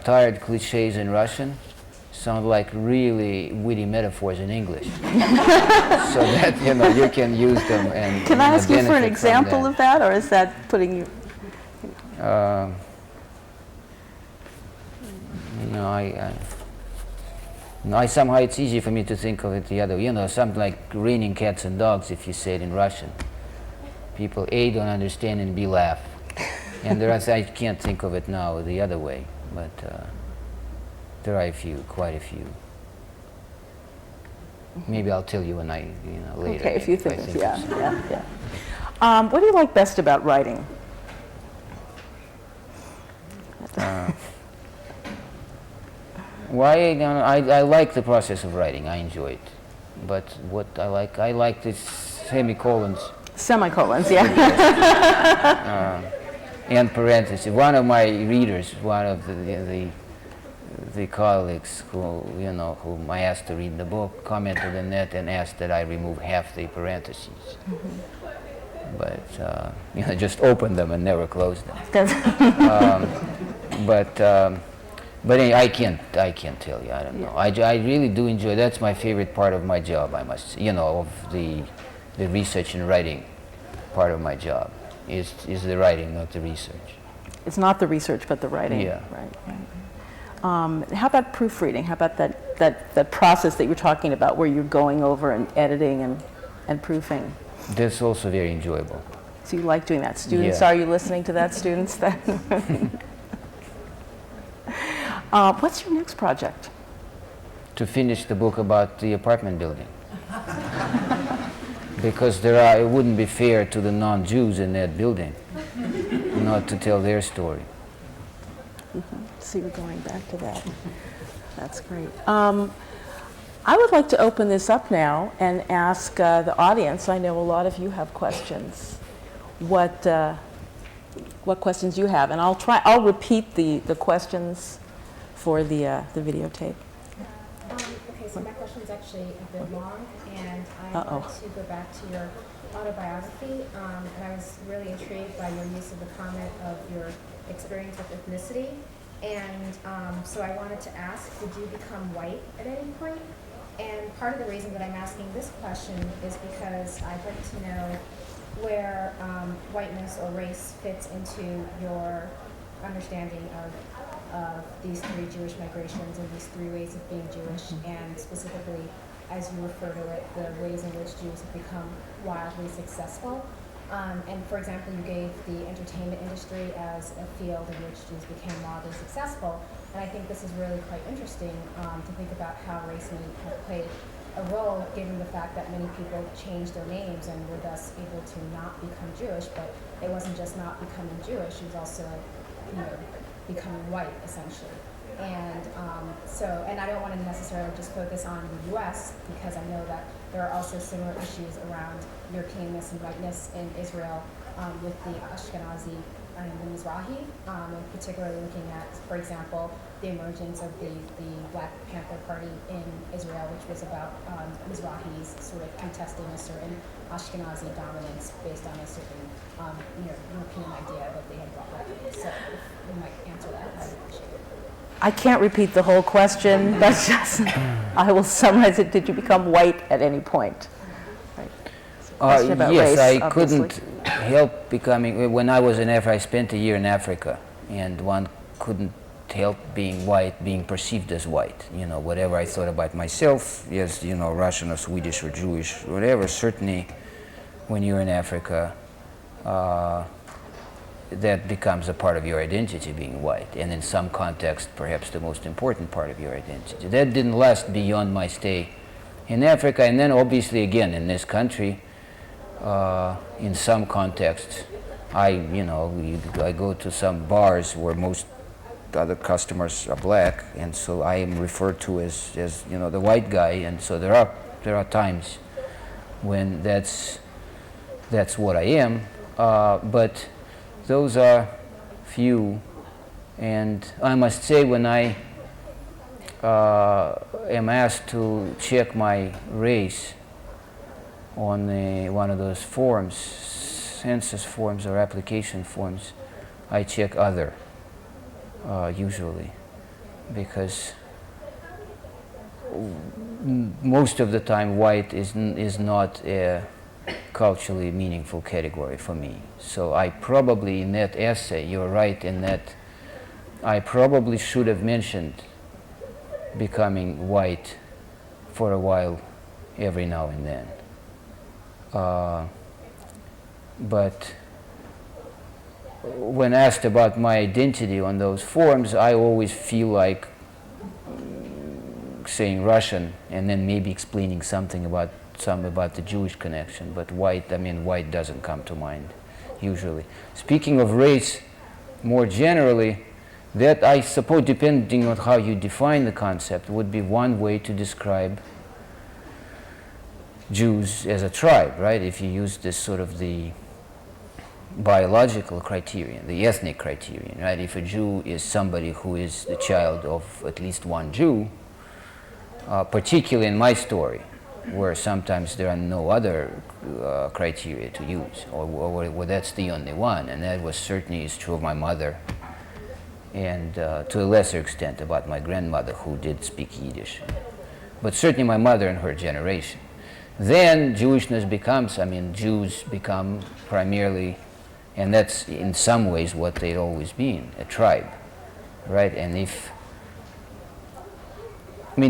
tired cliches in Russian sound like really witty metaphors in English. So that you can use them and can I ask you for an example of that, or is that putting you? I somehow it's easy for me to think of it the other way. Something like raining cats and dogs, if you say it in Russian. People A, don't understand, and B, laugh. And I can't think of it now the other way, but there are quite a few. Maybe I'll tell you when later. Okay, if you think of yeah. What do you like best about writing? I like the process of writing. I enjoy it. But what I like the semicolons. Semicolons, yeah. And parentheses. One of my readers, one of the colleagues whom I asked to read the book, commented on that and asked that I remove half the parentheses. But just open them and never close them. But anyway, I can't tell you. I don't know. I really do enjoy. That's my favorite part of my job. I must, of the research and writing part of my job is the writing, not the research. It's not the research, but the writing. Yeah. Right. How about proofreading? How about that process that you're talking about, where you're going over and editing and proofing? That's also very enjoyable. So you like doing that. Students, Yeah. Are you listening to that, students? What's your next project? To finish the book about the apartment building. Because it wouldn't be fair to the non-Jews in that building not to tell their story. So you're going back to that. That's great. I would like to open this up now and ask the audience. I know a lot of you have questions. What questions you have, and I'll repeat the questions for the videotape. Okay, so my question is actually a bit long, and I want to go back to your autobiography, and I was really intrigued by your use of the comment of your experience with ethnicity, and so I wanted to ask, did you become white at any point? And part of the reason that I'm asking this question is because I'd like to know where whiteness or race fits into your understanding of these three Jewish migrations and these three ways of being Jewish, and specifically, as you refer to it, the ways in which Jews have become wildly successful. And for example, you gave the entertainment industry as a field in which Jews became wildly successful. And I think this is really quite interesting to think about how race may have played a role, given the fact that many people changed their names and were thus able to not become Jewish. But it wasn't just not becoming Jewish; it was also, becoming white, essentially. And and I don't want to necessarily just focus on the U.S. because I know that there are also similar issues around Europeanness and whiteness in Israel with the Ashkenazi and the Mizrahi, and particularly looking at, for example, the emergence of the Black Panther Party in Israel, which was about Mizrahis sort of contesting a certain Ashkenazi dominance based on a certain European idea that they had brought with them. So if you might answer that, I'd appreciate it. I can't repeat the whole question. That's just, I will summarize it. Did you become white at any point? Right. Question about Yes, race, I obviously. couldn't help becoming, when I was in Africa, I spent a year in Africa, and one couldn't help being white, being perceived as white. You know, whatever I thought about myself, yes, you know, Russian or Swedish or Jewish, whatever, certainly when you're in Africa, that becomes a part of your identity, being white, and in some context, perhaps the most important part of your identity. That didn't last beyond my stay in Africa, and then obviously again in this country, in some contexts, I go to some bars where most other customers are black, and so I am referred to as the white guy, and so there are times when that's what I am, but those are few, and I must say when I am asked to check my race on one of those forms, census forms or application forms, I check other usually, because most of the time white is not a culturally meaningful category for me. So I probably, in that essay, you're right in that I probably should have mentioned becoming white for a while every now and then. But when asked about my identity on those forms, I always feel like saying Russian and then maybe explaining something about the Jewish connection. But white doesn't come to mind usually. Speaking of race, more generally, that I suppose, depending on how you define the concept, would be one way to describe Jews as a tribe, right? If you use this sort of the biological criterion, the ethnic criterion, right? If a Jew is somebody who is the child of at least one Jew, particularly in my story, where sometimes there are no other criteria to use, or where that's the only one, and that was certainly is true of my mother, and to a lesser extent about my grandmother who did speak Yiddish, but certainly my mother and her generation. Then Jewishness becomes, Jews become primarily, and that's in some ways what they'd always been, a tribe, right? And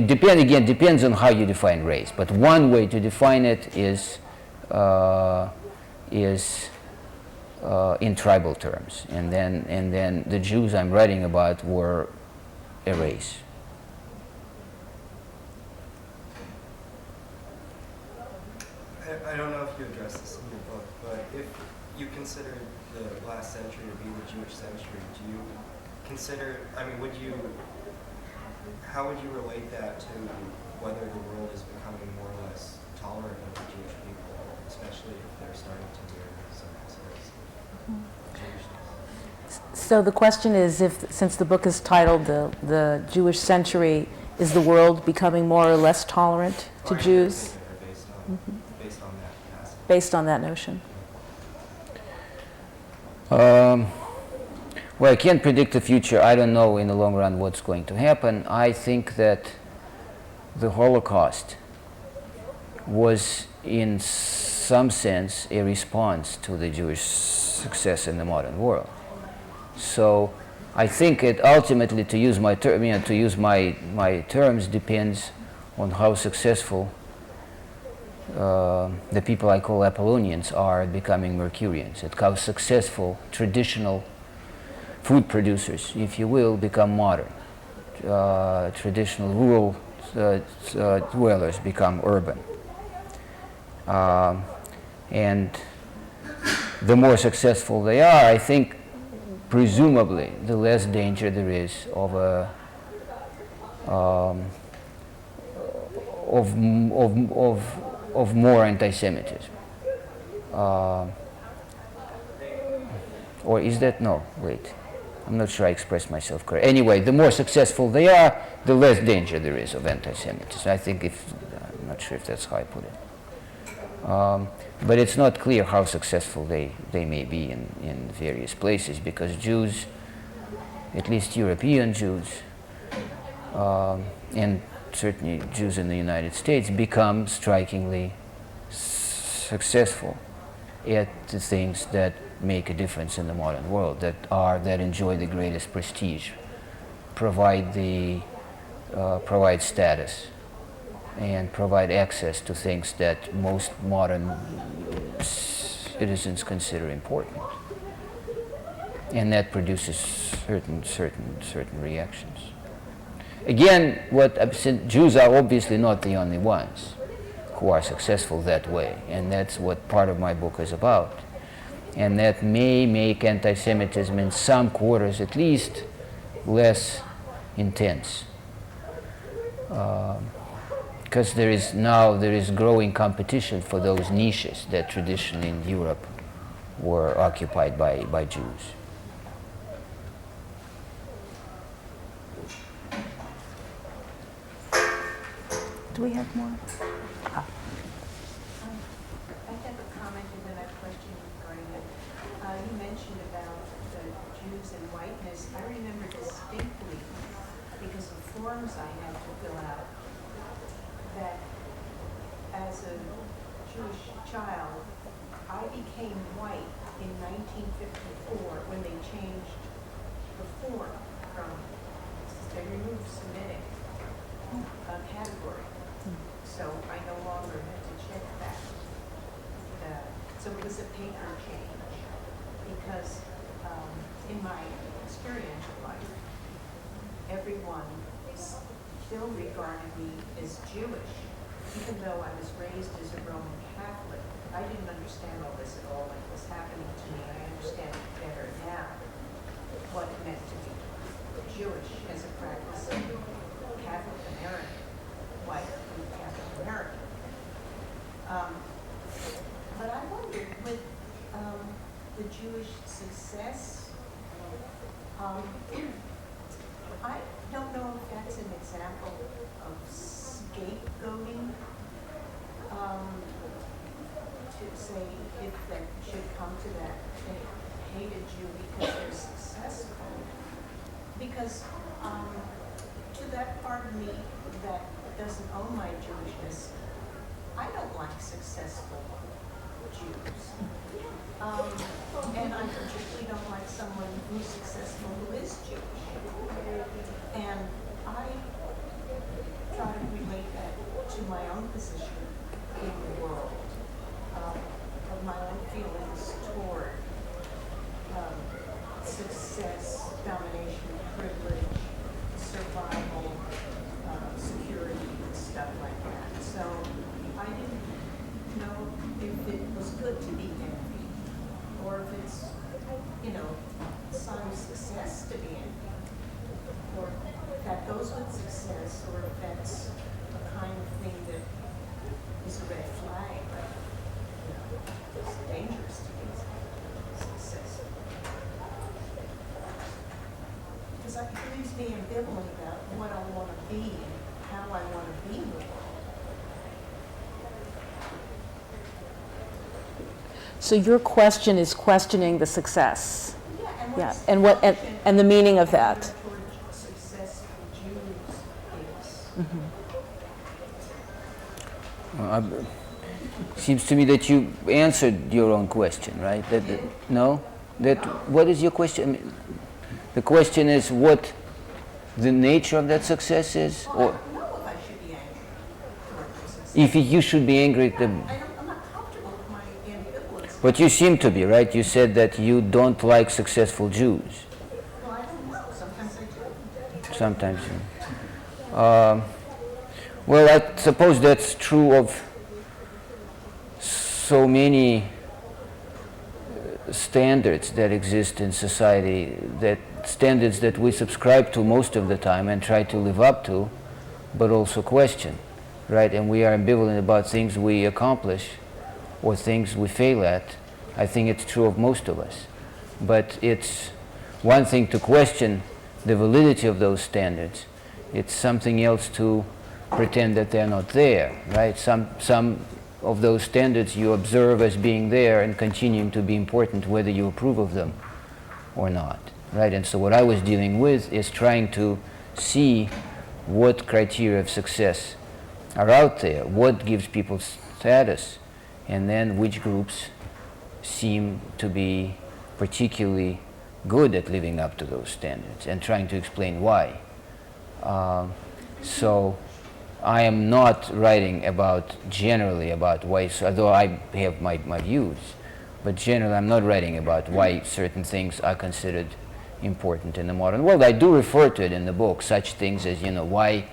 depends on how you define race, but one way to define it is in tribal terms, and then the Jews I'm writing about were a race. I don't know if you addressed this in your book, but if you consider the last century to be the Jewish century, do you consider, how would you relate that to whether the world is becoming more or less tolerant of the Jewish people, especially if they're starting to wear some aspects of Jewishness? So the question is, since the book is titled the Jewish Century, is the world becoming more or less tolerant to Jews? Based on that notion. Well, I can't predict the future. I don't know in the long run what's going to happen. I think that the Holocaust was, in some sense, a response to the Jewish success in the modern world. So I think it ultimately, to use my terms, depends on how successful the people I call Apollonians are at becoming Mercurians, at how successful traditional food producers, if you will, become modern. Traditional rural dwellers become urban. And the more successful they are, I think, presumably, the less danger there is of more anti-Semitism. or is that, no, wait, I'm not sure I expressed myself correctly. Anyway, the more successful they are, the less danger there is of anti-Semitism. I think I'm not sure if that's how I put it. But it's not clear how successful they may be in various places, because Jews, at least European Jews, and certainly Jews in the United States, become strikingly successful at the things that make a difference in the modern world, that enjoy the greatest prestige, provide status, and provide access to things that most modern citizens consider important, and that produces certain reactions. Again, Jews are obviously not the only ones who are successful that way, and that's what part of my book is about. And that may make anti-Semitism in some quarters at least less intense. Because there is growing competition for those niches that traditionally in Europe were occupied by Jews. Do we have more? I have a comment and then a question regarding it. You mentioned about the Jews and whiteness. I remember distinctly, because of forms I had to fill out, that as a Jewish child, I became white in 1954 when they changed the form from, they removed Semitic category. So I no longer had to check that. So it was a paper change, because in my experience of life, everyone still regarded me as Jewish, even though I was raised as a Roman Catholic. I didn't understand all this at all when it was happening to me. I understand it better now, what it meant to be Jewish as a practicing Catholic American, white Catholic American. But I wondered, with the Jewish success, I don't know if that's an example of scapegoating, to say if that should come to that, they hated you because they're successful. Because to that part of me that doesn't own my Jewishness, I don't like successful Jews. And I particularly don't like someone who's successful who is Jewish. And I try to relate that to my own position in the world, of my own feelings toward success, domination, privilege, survival, security, and stuff like that. So I didn't know if it was good to be envied, or if it's, a sign of success to be envied, or if that goes with success, or if that's a kind of thing that is a red flag, it's dangerous to be successful. Because it leaves me ambivalent about what I want to be and how I want to be in the world. So your question is questioning the success. Yeah, and and the meaning of that. toward successful Jews is. Seems to me that you answered your own question, right? No? What is your question? I mean, the question is what the nature of that success is? Well, Or I don't know if I should be angry toward the success. if you should be angry, I'm not comfortable with my ambivalence. but you seem to be, right? You said that you don't like successful Jews. Well, I don't know. Sometimes I do. Sometimes. Well, I suppose that's true of so many standards that exist in society, that standards that we subscribe to most of the time and try to live up to, but also question, right? And we are ambivalent about things we accomplish or things we fail at. I think it's true of most of us. But it's one thing to question the validity of those standards. It's something else to pretend that they're not there, right? Some of those standards you observe as being there and continuing to be important whether you approve of them or not, right? And so what I was dealing with is trying to see what criteria of success are out there, what gives people status, and then which groups seem to be particularly good at living up to those standards, and trying to explain why. So I am not writing generally about why, although I have my views, but generally I'm not writing about why certain things are considered important in the modern world. I do refer to it in the book, such things as, why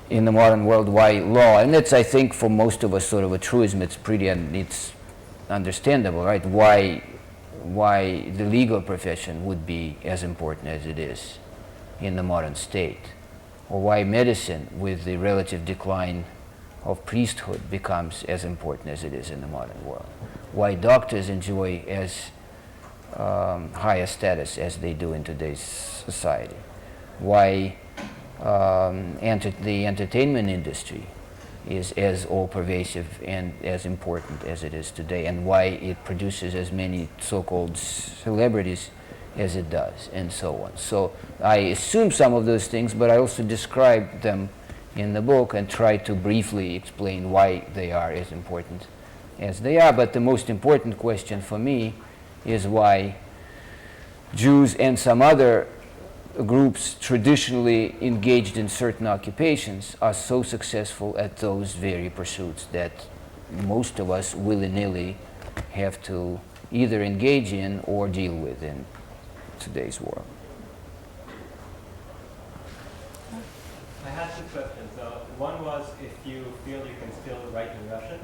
in the modern world, why law? And it's, I think, for most of us sort of a truism. It's it's understandable, right? Why the legal profession would be as important as it is in the modern state, or why medicine, with the relative decline of priesthood, becomes as important as it is in the modern world. Why doctors enjoy as higher status as they do in today's society. Why the entertainment industry is as all-pervasive and as important as it is today, and why it produces as many so-called celebrities as it does, and so on. So I assume some of those things, but I also describe them in the book and try to briefly explain why they are as important as they are. But the most important question for me is why Jews and some other groups traditionally engaged in certain occupations are so successful at those very pursuits that most of us willy-nilly have to either engage in or deal with in today's world. I had two questions. One was if you feel you can still write in Russian,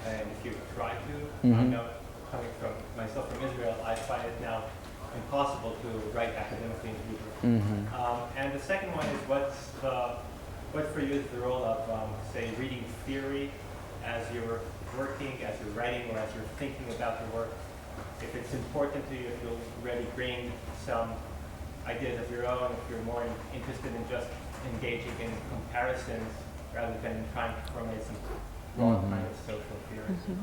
and if you try to. I know, coming from myself from Israel, I find it now impossible to write academically in Hebrew. And the second one is what for you is the role of, say, reading theory as you're working, as you're writing, or as you're thinking about your work? If it's important to you, if you'll already bring some ideas of your own, if you're more interested in just engaging in comparisons rather than trying to formulate some broad kind of social theories.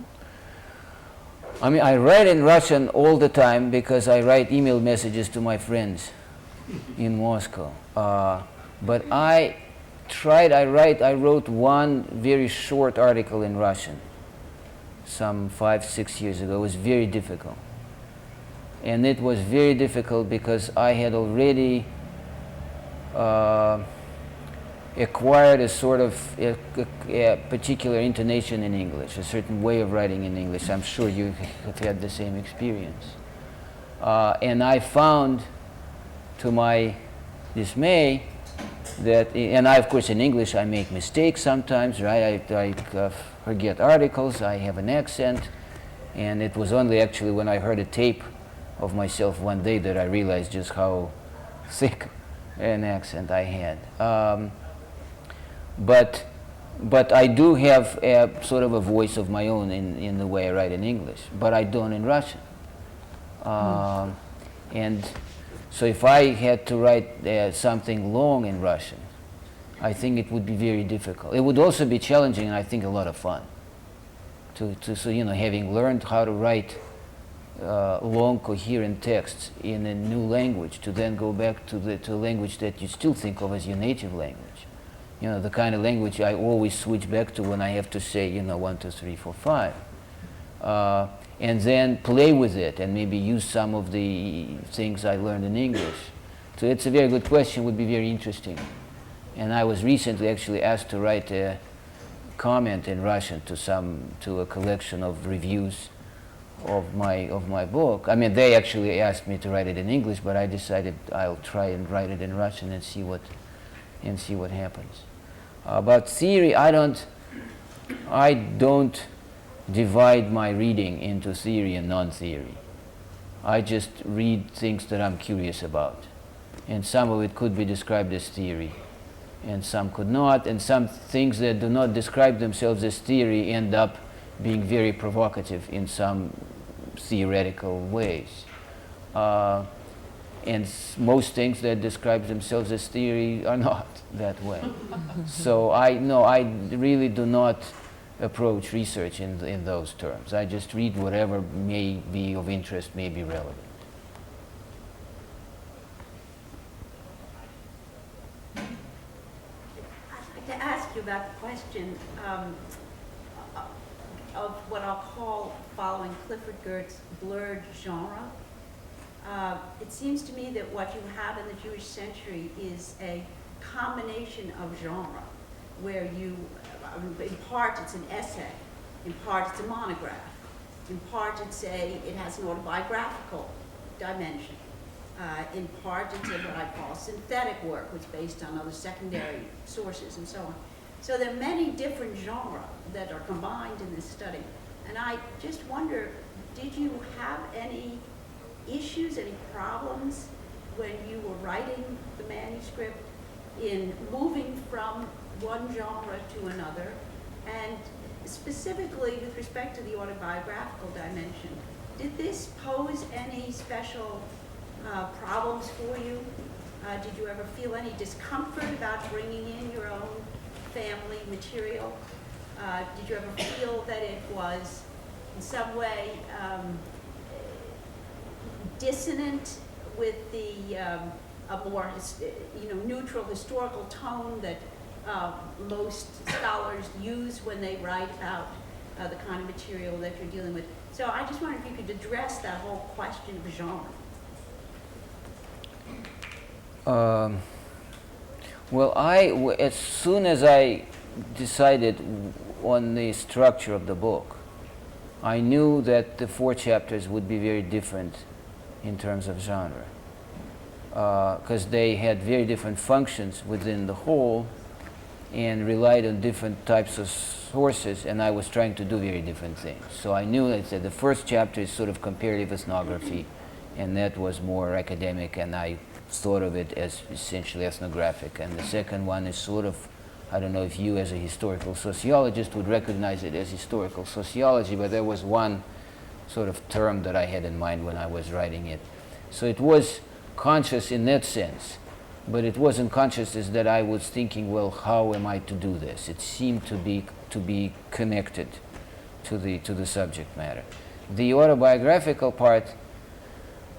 I mean, I write in Russian all the time because I write email messages to my friends in Moscow. But I wrote one very short article in Russian some 5-6 years ago. It was very difficult. And it was very difficult because I had already acquired a sort of a particular intonation in English, a certain way of writing in English. I'm sure you have had the same experience. And I found, to my dismay, that, and I, of course, in English, I make mistakes sometimes, right? I forget articles, I have an accent, and it was only actually when I heard a tape of myself one day that I realized just how thick an accent I had. But I do have a sort of a voice of my own in the way I write in English, but I don't in Russian. And so if I had to write something long in Russian, I think it would be very difficult. It would also be challenging and I think a lot of fun. So having learned how to write long, coherent texts in a new language, to then go back to a language that you still think of as your native language. The kind of language I always switch back to when I have to say, 1, 2, 3, 4, 5. And then play with it and maybe use some of the things I learned in English. So it's a very good question, would be very interesting. And I was recently actually asked to write a comment in Russian to a collection of reviews of my book. I mean, they actually asked me to write it in English, but I decided I'll try and write it in Russian and see what happens. About theory, I don't divide my reading into theory and non-theory. I just read things that I'm curious about. And some of it could be described as theory, and some could not, and some things that do not describe themselves as theory end up being very provocative in some theoretical ways. And most things that describe themselves as theory are not that way. So I really do not approach research in those terms. I just read whatever may be of interest, may be relevant. I'd like to ask you about the question of what I'll call, following Clifford Gertz, blurred genre. It seems to me that what you have in the Jewish century is a combination of genre, where you, in part it's an essay, in part it's a monograph, in part it has an autobiographical dimension, in part it's what I call synthetic work, which is based on other secondary sources and so on. So there are many different genres that are combined in this study. And I just wonder, did you have any issues, any problems when you were writing the manuscript in moving from one genre to another? And specifically with respect to the autobiographical dimension, did this pose any special problems for you? Did you ever feel any discomfort about bringing in your own family material? Did you ever feel that it was in some way dissonant with the a more neutral historical tone that most scholars use when they write about the kind of material that you're dealing with? So I just wondered if you could address that whole question of genre. Well, as soon as I decided on the structure of the book, I knew that the 4 chapters would be very different in terms of genre, because they had very different functions within the whole and relied on different types of sources, and I was trying to do very different things. So I knew that the first chapter is sort of comparative ethnography, and that was more academic, and I thought of it as essentially ethnographic. And the second one is sort of, I don't know if you as a historical sociologist would recognize it as historical sociology, but there was one sort of term that I had in mind when I was writing it. So it was conscious in that sense, but it wasn't conscious as that I was thinking, well, how am I to do this? It seemed to be connected to the subject matter. The autobiographical part,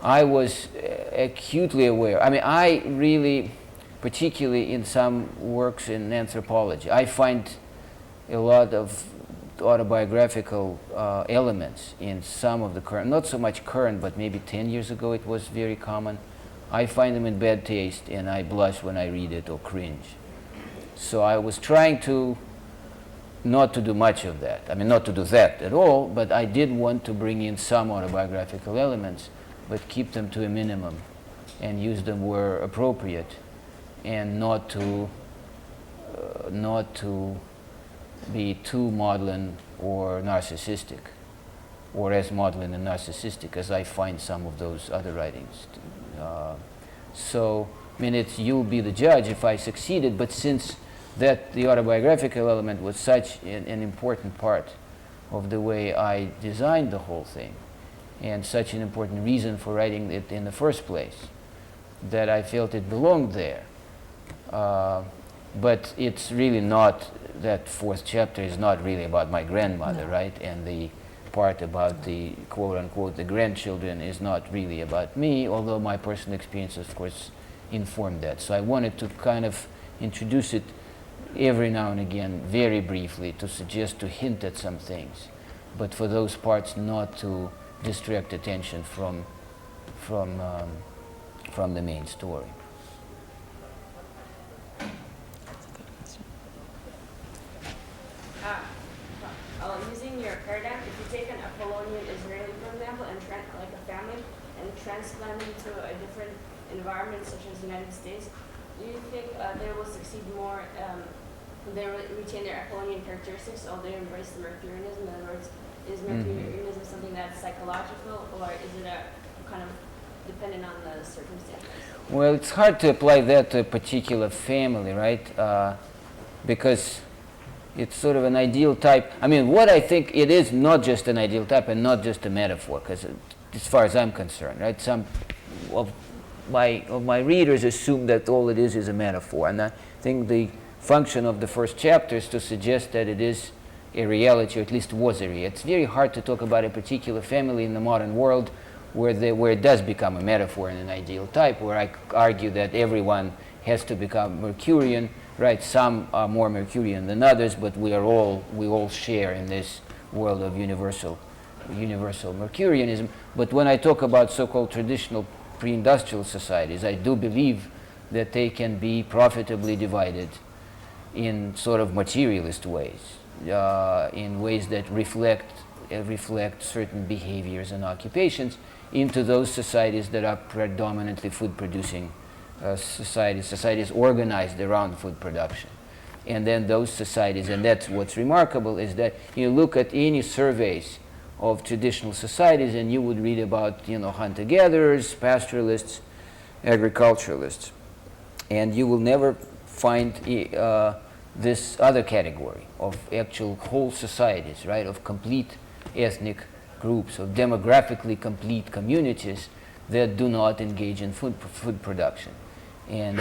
I was acutely aware. I mean, I really, particularly in some works in anthropology, I find a lot of autobiographical elements in some of the current, not so much current, but maybe 10 years ago it was very common. I find them in bad taste, and I blush when I read it or cringe. So I was trying to not to do much of that. I mean, not to do that at all, but I did want to bring in some autobiographical elements, but keep them to a minimum and use them where appropriate, and not to be too maudlin or narcissistic, or as maudlin and narcissistic as I find some of those other writings. So, I mean, you'll be the judge if I succeeded, but since the autobiographical element was such an important part of the way I designed the whole thing, and such an important reason for writing it in the first place, that I felt it belonged there. But it's really not, that 4th chapter is not really about my grandmother, no. Right? And the part about the quote-unquote the grandchildren is not really about me, although my personal experience, of course, informed that. So I wanted to kind of introduce it every now and again, very briefly, to suggest, to hint at some things, but for those parts not to distract attention from the main story. Using your paradigm, if you take an Apollonian Israeli, for example, and like a family, and transplant them to a different environment, such as the United States, do you think they will succeed more? They retain their Apollonian characteristics, or they embrace the Mercurianism? In other words, is Mercurianism something that's psychological, or is it a kind of dependent on the circumstances? Well, it's hard to apply that to a particular family, right? Because it's sort of an ideal type. I mean, what I think it is not just an ideal type and not just a metaphor, because as far as I'm concerned, right, some of my readers assume that all it is a metaphor, and I think the function of the first chapter is to suggest that it is a reality, or at least was a reality. It's very hard to talk about a particular family in the modern world where it does become a metaphor and an ideal type, where I argue that everyone has to become Mercurian, right? Some are more Mercurian than others, but we all share in this world of universal Mercurianism. But when I talk about so-called traditional pre-industrial societies, I do believe that they can be profitably divided in sort of materialist ways, in ways that reflect certain behaviors and occupations into those societies that are predominantly food-producing societies organized around food production. And then those societies, and that's what's remarkable, is that you look at any surveys of traditional societies and you would read about, hunter-gatherers, pastoralists, agriculturalists, and you will never find this other category of actual whole societies, right, of complete ethnic groups, of demographically complete communities that do not engage in food production and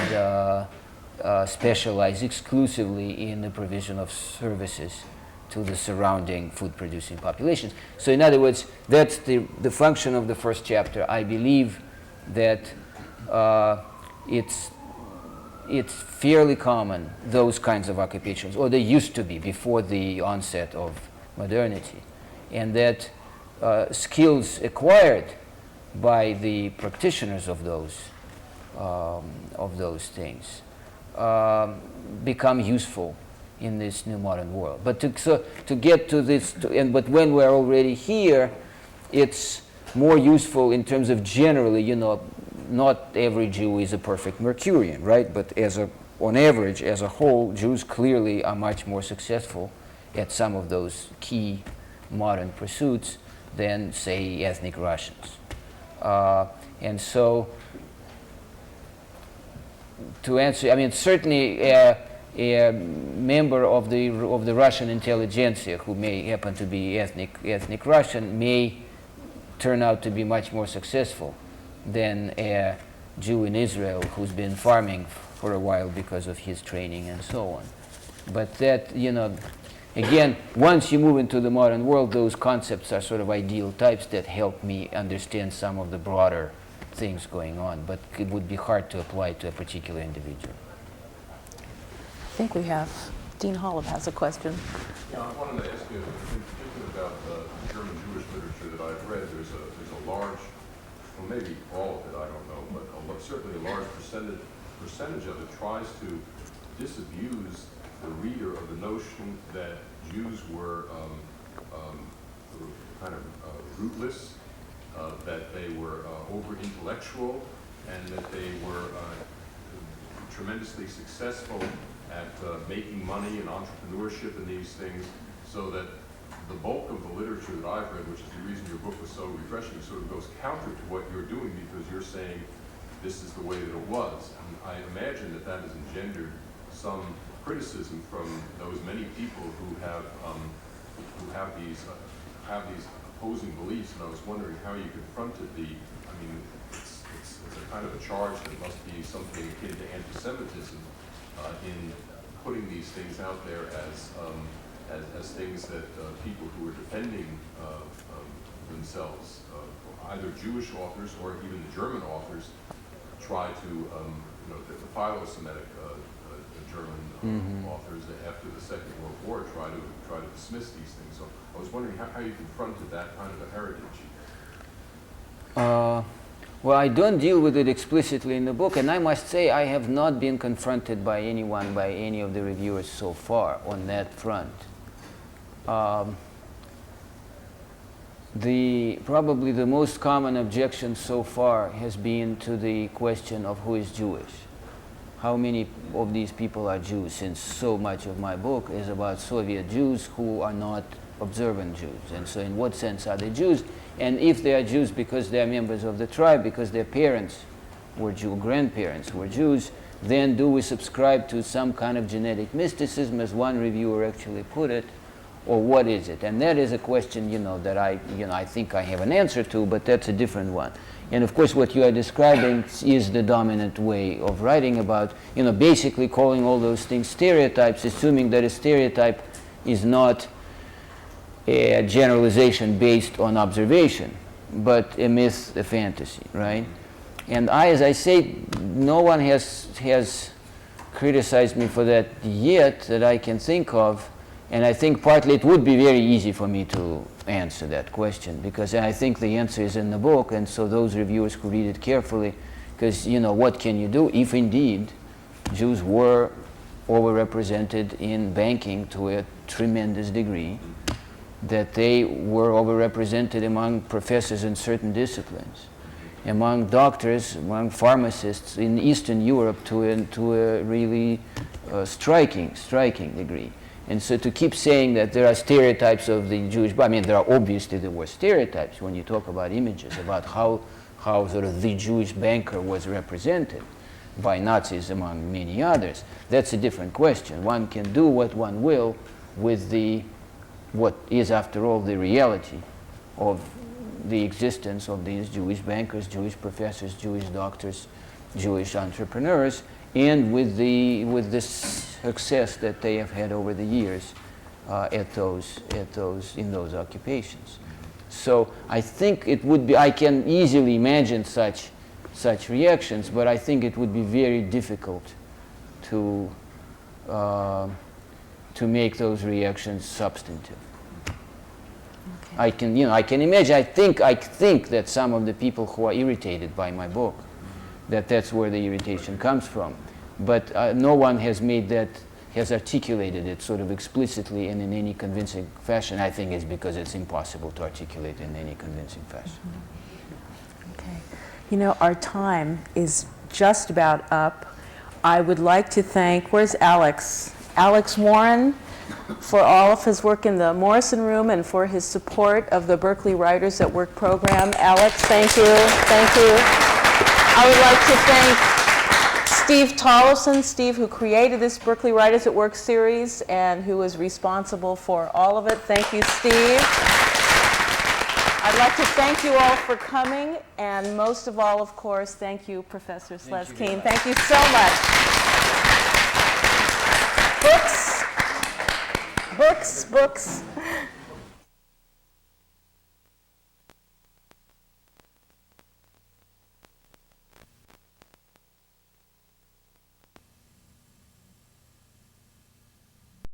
specialize exclusively in the provision of services to the surrounding food-producing populations. So in other words, that's the function of the first chapter. I believe that it's fairly common, those kinds of occupations, or they used to be before the onset of modernity, and that skills acquired by the practitioners of those things become useful in this new modern world. But to get to this, but when we're already here, it's more useful in terms of generally, not every Jew is a perfect Mercurian, right? But on average, as a whole, Jews clearly are much more successful at some of those key modern pursuits than, say, ethnic Russians. And so, to answer, I mean, certainly a member of the Russian intelligentsia who may happen to be ethnic Russian may turn out to be much more successful than a Jew in Israel who's been farming for a while because of his training and so on. But that, again, once you move into the modern world, those concepts are sort of ideal types that help me understand some of the broader things going on, but it would be hard to apply to a particular individual. I think we have, Dean Holub has a question. Yeah, I wanted to ask you, thinking about the German Jewish literature that I've read, there's a large, well, maybe all of it, I don't know, but certainly a large percentage of it tries to disabuse the reader of the notion that Jews were kind of rootless, that they were over-intellectual, and that they were tremendously successful at making money and entrepreneurship and these things, so that the bulk of the literature that I've read, which is the reason your book was so refreshing, sort of goes counter to what you're doing, because you're saying this is the way that it was. And I imagine that has engendered some criticism from those many people who have these opposing beliefs, and I was wondering how you confronted it's a kind of a charge that must be something akin to anti-Semitism in putting these things out there as things that people who are defending themselves, either Jewish authors or even the German authors, try to, the philo-Semitic German authors after the Second World War try to dismiss these things. So I was wondering how you confronted that kind of a heritage. Well, I don't deal with it explicitly in the book, and I must say I have not been confronted by any of the reviewers so far on that front. Probably the most common objection so far has been to the question of who is Jewish. How many of these people are Jews, since so much of my book is about Soviet Jews who are not observant Jews. And so in what sense are they Jews? And if they are Jews because they are members of the tribe, because their parents were Jew, grandparents were Jews, then do we subscribe to some kind of genetic mysticism, as one reviewer actually put it, or what is it? And that is a question, that I think I have an answer to, but that's a different one. And of course, what you are describing is the dominant way of writing about, basically calling all those things stereotypes, assuming that a stereotype is not a generalization based on observation, but a myth, a fantasy, right? And as I say, no one has criticized me for that yet that I can think of. And I think partly it would be very easy for me to answer that question, because I think the answer is in the book, and so those reviewers who read it carefully, because, what can you do if indeed Jews were overrepresented in banking to a tremendous degree, that they were overrepresented among professors in certain disciplines, among doctors, among pharmacists in Eastern Europe to a really striking degree. And so to keep saying that there are stereotypes of the Jewish, there were stereotypes when you talk about images, about how sort of the Jewish banker was represented by Nazis among many others. That's a different question. One can do what one will with what is, after all, the reality of the existence of these Jewish bankers, Jewish professors, Jewish doctors, Jewish entrepreneurs, and with the success that they have had over the years in those occupations. So I think it would be, I can easily imagine such reactions, but I think it would be very difficult to make those reactions substantive. Okay. I can imagine. I think that some of the people who are irritated by my book, that's where the irritation comes from. But no one has articulated it sort of explicitly and in any convincing fashion. I think it's because it's impossible to articulate in any convincing fashion. Okay. Our time is just about up. I would like to thank, where's Alex? Alex Warren, for all of his work in the Morrison Room and for his support of the Berkeley Writers at Work program. Alex, thank you. Thank you. I would like to thank Steve Tollefson, Steve, who created this Berkeley Writers at Work series and who is responsible for all of it. Thank you, Steve. I'd like to thank you all for coming, and most of all, of course, thank you, Professor Slezkine. Thank you so much. Books.